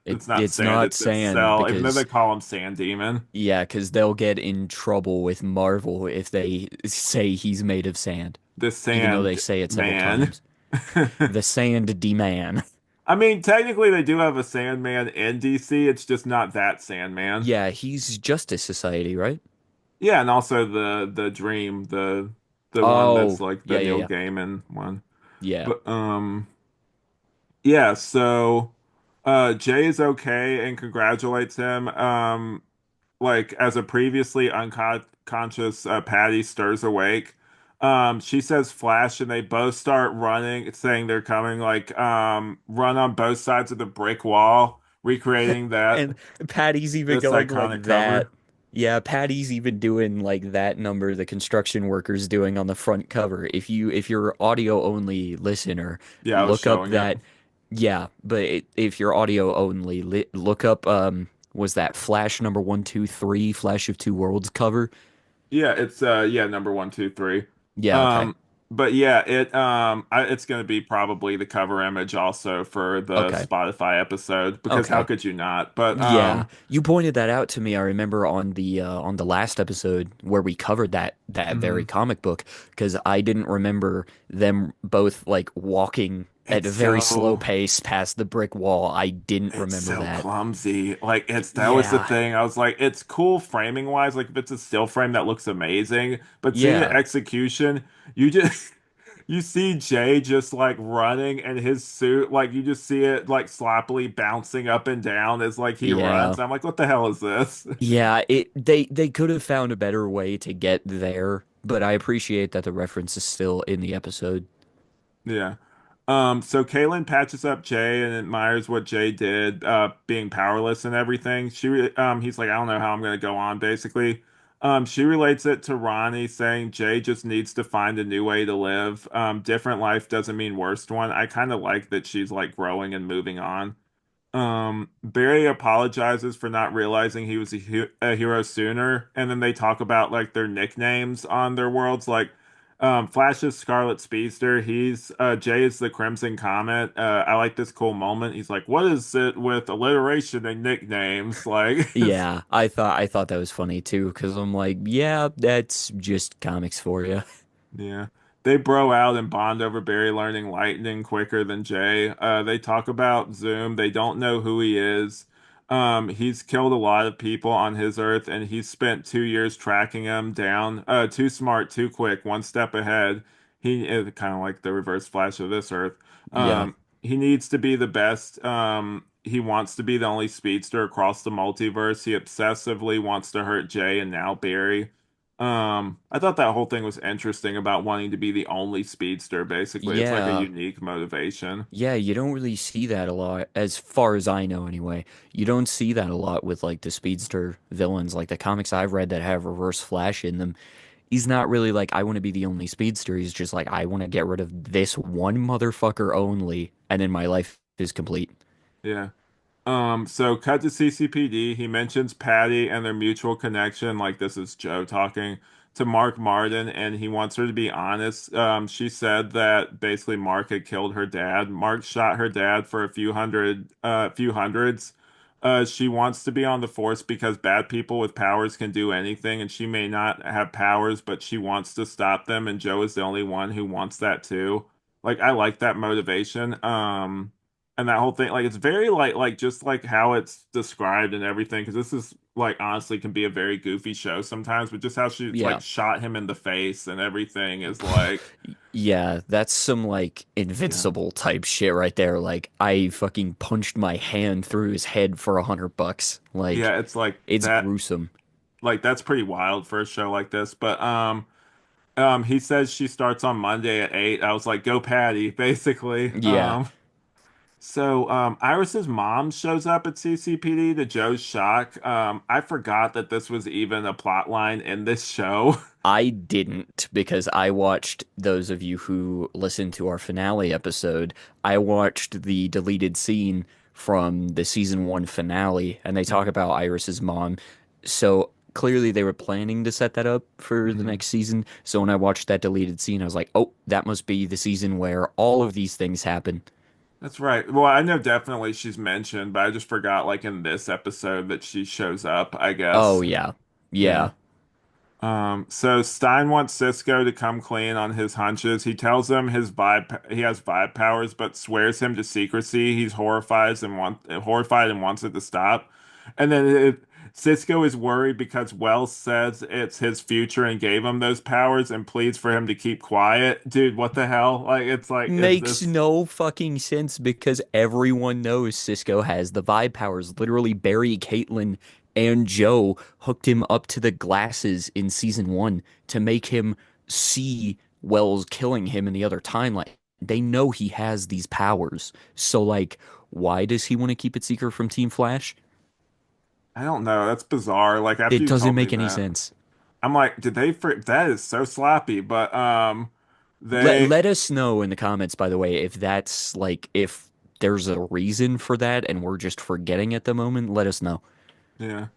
It's Sand, not it's sand Cell, even though they because, call him Sand Demon. yeah, because they'll get in trouble with Marvel if they say he's made of sand, The even though they Sand say it several Man. times. The Sand D-Man. I mean, technically they do have a Sandman in DC, it's just not that Sandman. Yeah, he's Justice Society, right? Yeah, and also the Dream, the one that's Oh, like the yeah, yeah, Neil yeah. Gaiman one. Yeah. But yeah, so Jay is okay and congratulates him. Like as a previously unconscious Patty stirs awake. She says flash and they both start running, saying they're coming, like run on both sides of the brick wall, recreating that And Patty's even this going iconic like that. cover. Yeah, Patty's even doing like that number the construction workers doing on the front cover. If you're audio only listener, Yeah, I was look up showing it. that. Yeah, but if you're audio only, look up was that Flash number 123 Flash of Two Worlds cover? Yeah, it's yeah, number one, two, three. Yeah, okay. Um, but yeah, it's gonna be probably the cover image also for the Okay. Spotify episode because how Okay. could you not? But Yeah, you pointed that out to me. I remember on the last episode where we covered that very mhm. comic book because I didn't remember them both like walking at It's a very slow so pace past the brick wall. I didn't it's remember so that. clumsy. Like it's that was the Yeah. thing. I was like, it's cool framing wise. Like if it's a still frame that looks amazing, but seeing the Yeah. execution, you just you see Jay just like running and his suit, like you just see it like sloppily bouncing up and down as like he Yeah. runs. I'm like, what the hell is this? Yeah, they could have found a better way to get there, but I appreciate that the reference is still in the episode. Yeah. So Kaylin patches up Jay and admires what Jay did, being powerless and everything. He's like, I don't know how I'm gonna go on, basically. She relates it to Ronnie, saying Jay just needs to find a new way to live. Different life doesn't mean worst one. I kind of like that she's like growing and moving on. Barry apologizes for not realizing he was a hero sooner, and then they talk about like their nicknames on their worlds. Like, Flash is Scarlet Speedster. He's Jay is the Crimson Comet. I like this cool moment. He's like, "What is it with alliteration and nicknames?" Like, Yeah, I thought that was funny too, because I'm like, yeah, that's just comics for you. yeah. They bro out and bond over Barry learning lightning quicker than Jay. They talk about Zoom. They don't know who he is. He's killed a lot of people on his Earth, and he's spent 2 years tracking them down. Too smart, too quick, one step ahead. He is kind of like the reverse Flash of this Earth. Yeah. He needs to be the best. He wants to be the only speedster across the multiverse. He obsessively wants to hurt Jay and now Barry. I thought that whole thing was interesting about wanting to be the only speedster, basically. It's like a Yeah. unique motivation. Yeah, you don't really see that a lot, as far as I know anyway. You don't see that a lot with like the speedster villains, like the comics I've read that have Reverse Flash in them. He's not really like, I want to be the only speedster. He's just like, I want to get rid of this one motherfucker only, and then my life is complete. Yeah. So cut to CCPD. He mentions Patty and their mutual connection, like this is Joe talking to Mark Martin, and he wants her to be honest. She said that basically Mark had killed her dad. Mark shot her dad for few hundreds. She wants to be on the force because bad people with powers can do anything, and she may not have powers, but she wants to stop them, and Joe is the only one who wants that too. Like I like that motivation. And that whole thing, like it's very like just like how it's described and everything, because this is like honestly can be a very goofy show sometimes, but just how she like Yeah. shot him in the face and everything is like, Yeah, that's some like yeah, invincible type shit right there. Like I fucking punched my hand through his head for $100. Like yeah, it's like it's that, gruesome. like that's pretty wild for a show like this. But he says she starts on Monday at 8. I was like, go Patty, basically. Yeah. Iris's mom shows up at CCPD to Joe's shock. I forgot that this was even a plot line in this show. I didn't because I watched those of you who listened to our finale episode. I watched the deleted scene from the season one finale, and they talk about Iris's mom. So clearly they were planning to set that up for the Mhm. next season. So when I watched that deleted scene, I was like, oh, that must be the season where all of these things happen. That's right. Well, I know definitely she's mentioned, but I just forgot like in this episode that she shows up, I Oh, guess. yeah. Yeah. Yeah. So Stein wants Cisco to come clean on his hunches. He tells him he has vibe powers, but swears him to secrecy. He's horrified and wants it to stop. And then Cisco is worried because Wells says it's his future and gave him those powers and pleads for him to keep quiet. Dude, what the hell? Like it's like, is Makes this no fucking sense because everyone knows Cisco has the vibe powers. Literally, Barry, Caitlin, and Joe hooked him up to the glasses in season one to make him see Wells killing him in the other timeline. They know he has these powers. So, like, why does he want to keep it secret from Team Flash? I don't know. That's bizarre. Like after It you doesn't told me make any that, sense. I'm like, that is so sloppy. But Let they let us know in the comments, by the way, if that's like if there's a reason for that and we're just forgetting at the moment. Let us know. yeah.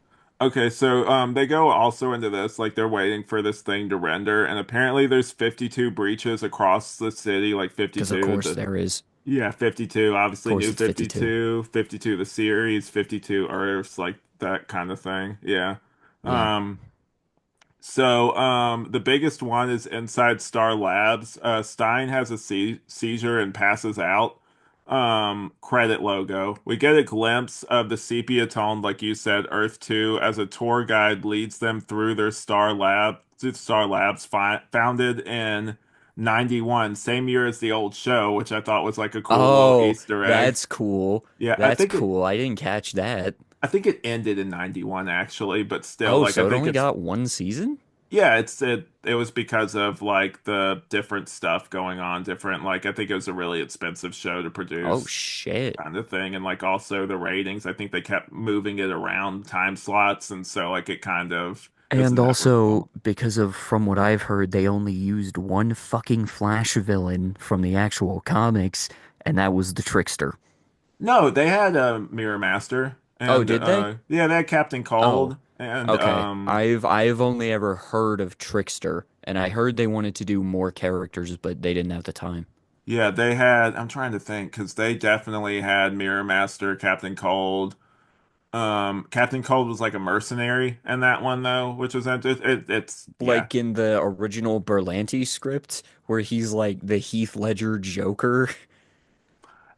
Okay, so they go also into this like they're waiting for this thing to render, and apparently there's 52 breaches across the city, like Because of 52 course the there is. yeah, 52, Of obviously course new it's 52. 52, 52 the series, 52 Earths, like that kind of thing. Yeah. Yeah. Um the biggest one is inside Star Labs. Stein has a seizure and passes out. Credit logo. We get a glimpse of the sepia toned, like you said, Earth 2 as a tour guide leads them through their Star Labs, founded in 91, same year as the old show, which I thought was like a cool little Oh, Easter egg. that's cool. Yeah, That's cool. I didn't catch that. I think it ended in 91 actually, but still Oh, like I so it think only it's got one season? yeah, it was because of like the different stuff going on, different like I think it was a really expensive show to Oh produce shit. kind of thing and like also the ratings. I think they kept moving it around time slots and so like it was And never also, full. because of from what I've heard, they only used one fucking Flash villain from the actual comics, and that was the Trickster. No, they had a Mirror Master Oh, and did they? yeah, they had Captain Oh, Cold and okay. I've only ever heard of Trickster, and I heard they wanted to do more characters, but they didn't have the time. yeah, they had I'm trying to think because they definitely had Mirror Master, Captain Cold. Captain Cold was like a mercenary in that one though, which was it's yeah. Like in the original Berlanti script, where he's like the Heath Ledger Joker.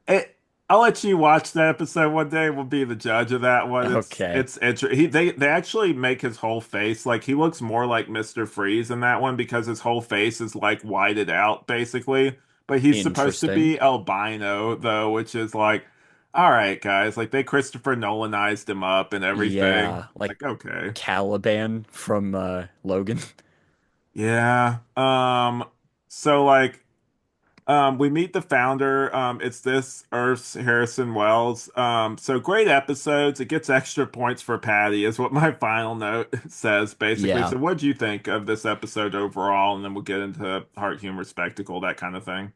It, I'll let you watch that episode one day. We'll be the judge of that one. Okay, They actually make his whole face like he looks more like Mr. Freeze in that one because his whole face is like whited out basically. But he's supposed to interesting. be albino though, which is like, all right, guys, like they Christopher Nolanized him up and everything. Yeah, like Like, okay. Caliban from Logan. Yeah. So like we meet the founder. It's this Earth's Harrison Wells. So great episodes. It gets extra points for Patty, is what my final note says, basically. Yeah. So what do you think of this episode overall? And then we'll get into heart, humor, spectacle, that kind of thing.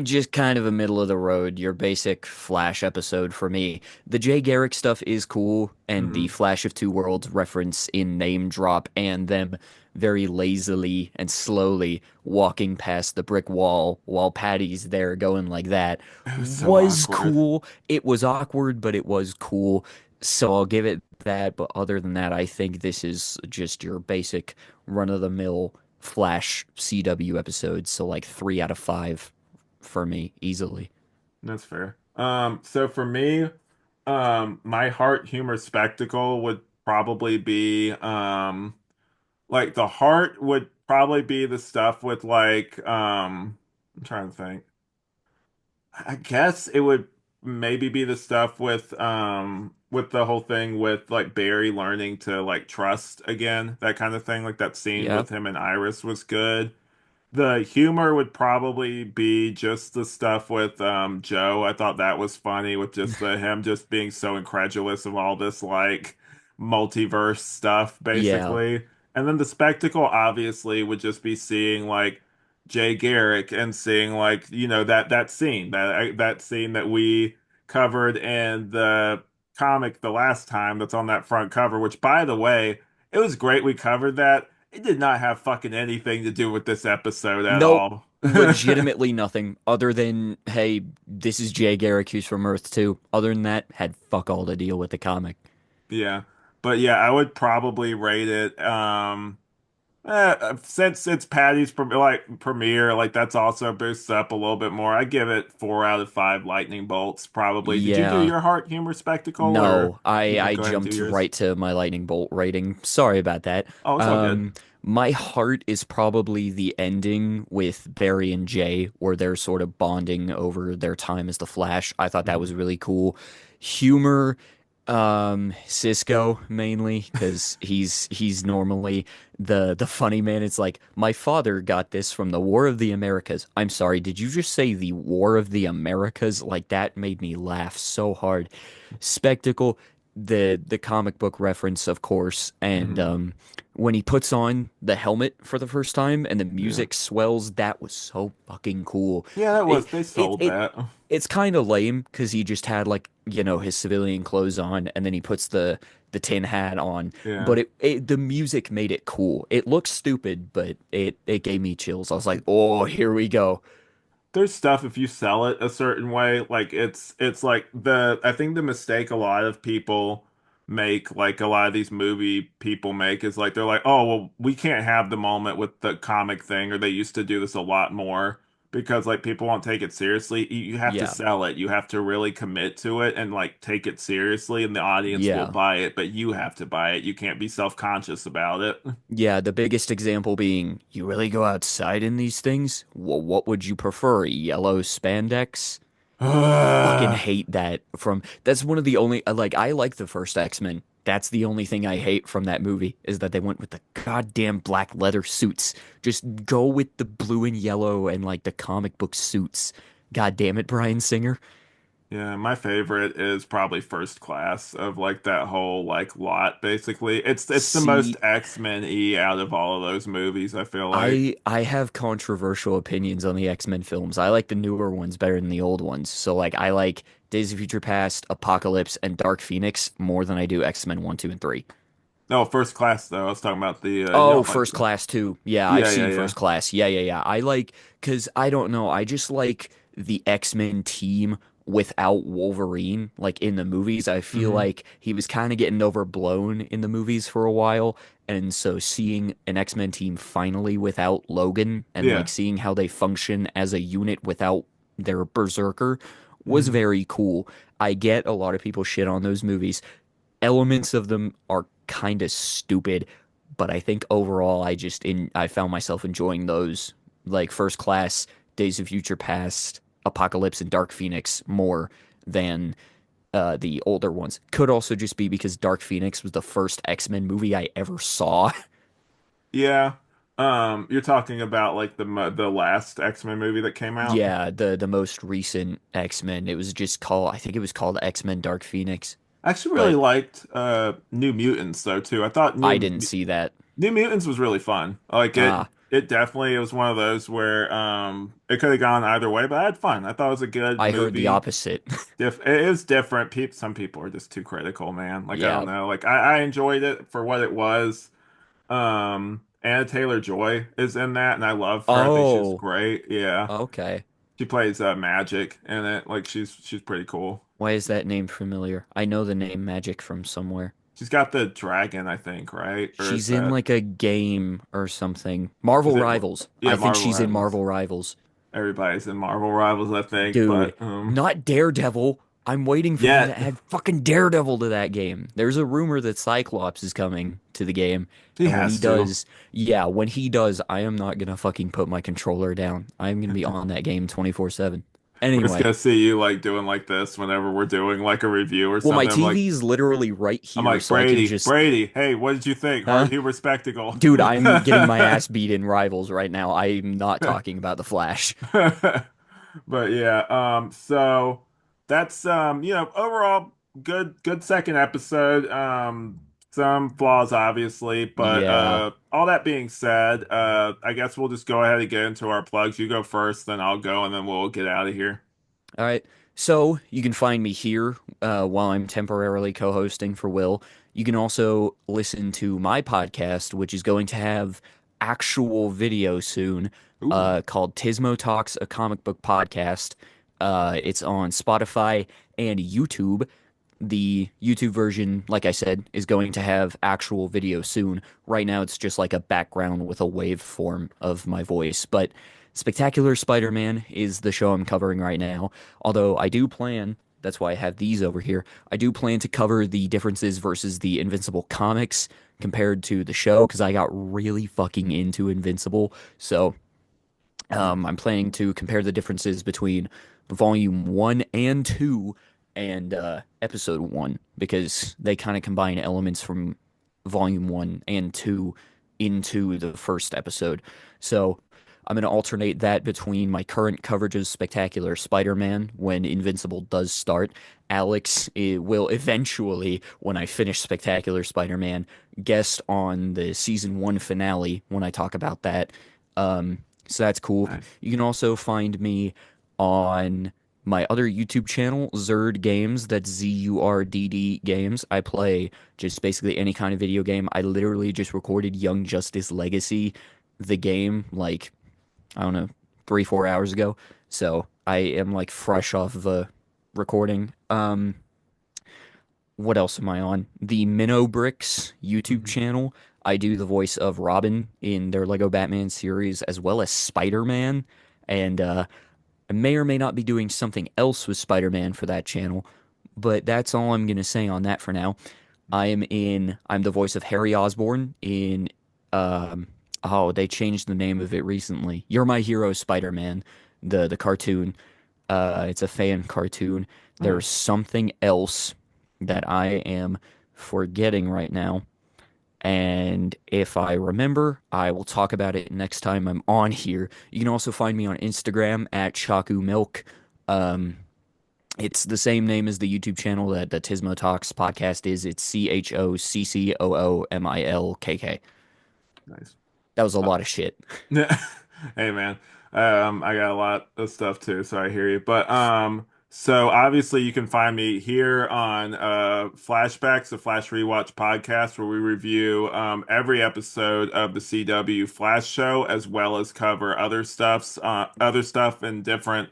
Just kind of a middle of the road, your basic Flash episode for me. The Jay Garrick stuff is cool, and the Hmm. Flash of Two Worlds reference in Name Drop and them very lazily and slowly walking past the brick wall while Patty's there going like that It was so was awkward. cool. It was awkward, but it was cool. So I'll give it that. But other than that, I think this is just your basic run of the mill Flash CW episode. So like 3 out of 5 for me easily. That's fair. So for me, my heart, humor, spectacle would probably be like the heart would probably be the stuff with like I'm trying to think. I guess it would maybe be the stuff with the whole thing with like Barry learning to like trust again, that kind of thing. Like that scene Yeah. with him and Iris was good. The humor would probably be just the stuff with Joe. I thought that was funny with just the him just being so incredulous of all this like multiverse stuff Yeah. basically. And then the spectacle obviously would just be seeing like Jay Garrick and seeing like that scene that scene that we covered in the comic the last time that's on that front cover, which by the way, it was great we covered that. It did not have fucking anything to do with this episode at Nope. all. Legitimately nothing other than, hey, this is Jay Garrick who's from Earth 2. Other than that, had fuck all to deal with the comic. Yeah. But yeah, I would probably rate it since it's like premiere, like that's also boosts up a little bit more. I give it 4 out of 5 lightning bolts probably. Did you do Yeah. your heart humor spectacle or No, I yeah, I go ahead and do jumped yours. right to my lightning bolt rating. Sorry about that. Oh, it's all good. My heart is probably the ending with Barry and Jay, where they're sort of bonding over their time as the Flash. I thought that Mhm. was really cool. Humor, Cisco mainly because he's normally the funny man. It's like my father got this from the War of the Americas. I'm sorry, did you just say the War of the Americas? Like that made me laugh so hard. Spectacle, the comic book reference, of course, and Mhm. when he puts on the helmet for the first time and the Yeah. music swells, that was so fucking cool. Yeah, that It was they it sold it that. it's kind of lame because he just had like his civilian clothes on and then he puts the tin hat on, Yeah. but the music made it cool. It looked stupid, but it gave me chills. I was like, oh, here we go. There's stuff if you sell it a certain way, like it's like the I think the mistake a lot of people make, like a lot of these movie people make, is like they're like, oh well, we can't have the moment with the comic thing, or they used to do this a lot more because like people won't take it seriously. You have to Yeah. sell it. You have to really commit to it and like take it seriously, and the audience will Yeah. buy it, but you have to buy it. You can't be self-conscious about it. Yeah, the biggest example being, you really go outside in these things? Well, what would you prefer? Yellow spandex? Fucking hate that from that's one of the only like I like the first X-Men. That's the only thing I hate from that movie is that they went with the goddamn black leather suits. Just go with the blue and yellow and like the comic book suits. God damn it, Bryan Singer. Yeah, my favorite is probably First Class of like that whole like lot basically. It's the most See, X-Men-y out of all of those movies, I feel like. I have controversial opinions on the X-Men films. I like the newer ones better than the old ones. So like I like Days of Future Past, Apocalypse, and Dark Phoenix more than I do X-Men 1, 2, and 3. No, First Class though. I was talking about the you Oh, don't like First the Class too. Yeah, I've Yeah, yeah, seen yeah. First Class. Yeah, yeah, yeah. I like because I don't know. I just like the X-Men team without Wolverine. Like in the movies, I feel Hmm. like he was kind of getting overblown in the movies for a while. And so seeing an X-Men team finally without Logan and like Yeah. seeing how they function as a unit without their berserker was Hmm. very cool. I get a lot of people shit on those movies. Elements of them are kind of stupid, but I think overall I found myself enjoying those like First Class, Days of Future Past, Apocalypse, and Dark Phoenix more than the older ones. Could also just be because Dark Phoenix was the first X-Men movie I ever saw. Yeah. You're talking about like the last X-Men movie that came out. Yeah, the most recent X-Men. It was just called I think it was called X-Men Dark Phoenix, I actually really but liked New Mutants though too. I thought I didn't see that. New Mutants was really fun. Like Ah, it definitely it was one of those where it could have gone either way, but I had fun. I thought it was a good I heard the movie. opposite. It is different. Some people are just too critical, man. Like I don't Yeah. know. Like I enjoyed it for what it was. Anna Taylor-Joy is in that, and I love her. I think she's Oh, great. Yeah, okay. she plays Magic in it. Like she's pretty cool. Why is that name familiar? I know the name Magic from somewhere. She's got the dragon, I think, right? Or is She's in that like a game or something. is Marvel it? Rivals. Yeah, I think Marvel she's in Rivals. Marvel Rivals. Everybody's in Marvel Rivals, I think, Dude, but not Daredevil. I'm waiting for them yet to add fucking Daredevil to that game. There's a rumor that Cyclops is coming to the game. he And when he has to. does, yeah, when he does, I am not gonna fucking put my controller down. I'm gonna be on that game 24/7. We're just Anyway, gonna see you like doing like this whenever we're doing like a review or well, my something. TV's literally right I'm here, like so I can Brady, just, Brady. Hey, what did you think? huh? Hard humor spectacle. Dude, I'm getting my ass beat in Rivals right now. I'm not talking about the Flash. But yeah, so that's overall good second episode. Some flaws obviously, but Yeah. all that being said, I guess we'll just go ahead and get into our plugs. You go first, then I'll go, and then we'll get out of here. All right. So you can find me here while I'm temporarily co-hosting for Will. You can also listen to my podcast, which is going to have actual video soon, Ooh, called Tismo Talks, a comic book podcast. It's on Spotify and YouTube. The YouTube version, like I said, is going to have actual video soon. Right now, it's just like a background with a waveform of my voice. But Spectacular Spider Man is the show I'm covering right now. Although I do plan, that's why I have these over here, I do plan to cover the differences versus the Invincible comics compared to the show because I got really fucking into Invincible. So I'm planning to compare the differences between volume 1 and 2 and episode 1 because they kind of combine elements from volume 1 and 2 into the first episode. So I'm going to alternate that between my current coverage of Spectacular Spider-Man when Invincible does start. Alex will eventually, when I finish Spectacular Spider-Man, guest on the season 1 finale when I talk about that. So that's cool. nice. You can also find me on my other YouTube channel, Zurd Games. That's Zurdd Games. I play just basically any kind of video game. I literally just recorded Young Justice Legacy, the game, like, I don't know, 3, 4 hours ago. So I am like fresh off of a recording. What else am I on? The Minnow Bricks YouTube Mhm. channel. I do the voice of Robin in their Lego Batman series as well as Spider-Man. And I may or may not be doing something else with Spider-Man for that channel, but that's all I'm gonna say on that for now. I'm the voice of Harry Osborn in um oh, they changed the name of it recently. You're My Hero Spider-Man, the cartoon. It's a fan cartoon. Mm, There's something else that I am forgetting right now. And if I remember, I will talk about it next time I'm on here. You can also find me on Instagram at Chaku Milk. Um, it's the same name as the YouTube channel that the Tismo Talks podcast is. It's ChoCoomilk. nice. That was a Uh, lot of shit. Hey man, I got a lot of stuff too, so I hear you. But so obviously you can find me here on Flashbacks, the Flash Rewatch podcast, where we review every episode of the CW Flash show, as well as cover other stuff in different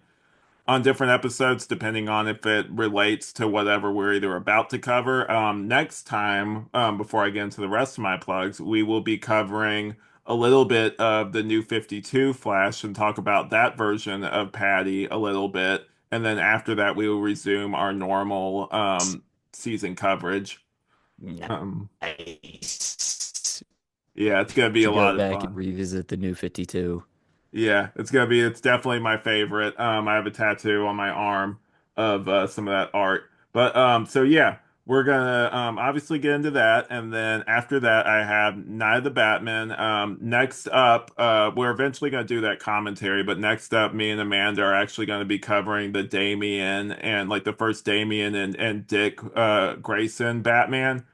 on different episodes, depending on if it relates to whatever we're either about to cover. Next time, before I get into the rest of my plugs, we will be covering a little bit of the new 52 Flash and talk about that version of Patty a little bit. And then after that, we will resume our normal season coverage. Um, Nice. yeah, it's gonna be a Should go lot of back and fun. revisit the new 52. Yeah, it's definitely my favorite. I have a tattoo on my arm of some of that art. But so yeah, we're gonna obviously get into that, and then after that I have Night of the Batman. Next up, we're eventually gonna do that commentary, but next up, me and Amanda are actually gonna be covering the Damian and like the first Damian and Dick Grayson Batman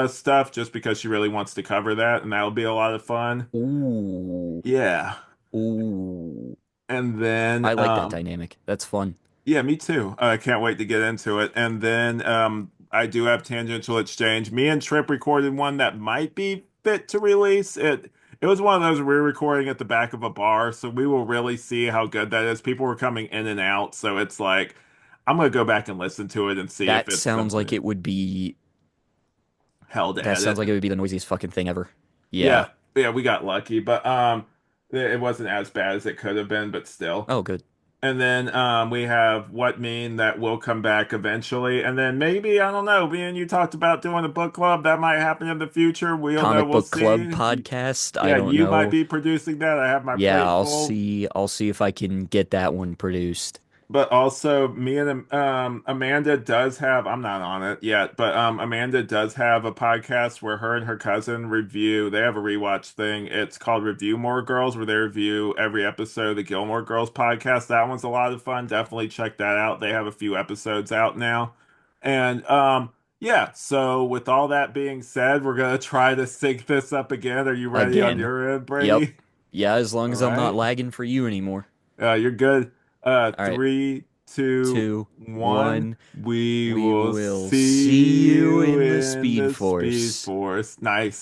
stuff, just because she really wants to cover that, and that'll be a lot of fun. Ooh. Yeah. Ooh. And then, I like that dynamic. That's fun. yeah, me too. I can't wait to get into it. And then, I do have Tangential Exchange. Me and Trip recorded one that might be fit to release. It was one of those we're recording at the back of a bar, so we will really see how good that is. People were coming in and out, so it's like I'm gonna go back and listen to it and see if That it's sounds like something it would be hell to that sounds edit. like it would be the noisiest fucking thing ever. Yeah. Yeah, yeah, we got lucky, but it wasn't as bad as it could have been, but still. Oh, good. And then we have What Mean that will come back eventually. And then maybe, I don't know, me and you talked about doing a book club. That might happen in the future. We don't know. Comic We'll book club see. podcast. I Yeah, don't you might know. be producing that. I have my Yeah, plate I'll full. see. I'll see if I can get that one produced. But also, me and Amanda does have, I'm not on it yet, but Amanda does have a podcast where her and her cousin review, they have a rewatch thing. It's called Review More Girls, where they review every episode of the Gilmore Girls podcast. That one's a lot of fun. Definitely check that out. They have a few episodes out now. And yeah, so with all that being said, we're gonna try to sync this up again. Are you ready on Again. your end, Yep. Brady? Yeah, as long All as I'm not right. lagging for you anymore. You're good. All right. Three, two, Two, one. one. We We will will see see you you in the in Speed the Speed Force. Force. Nice.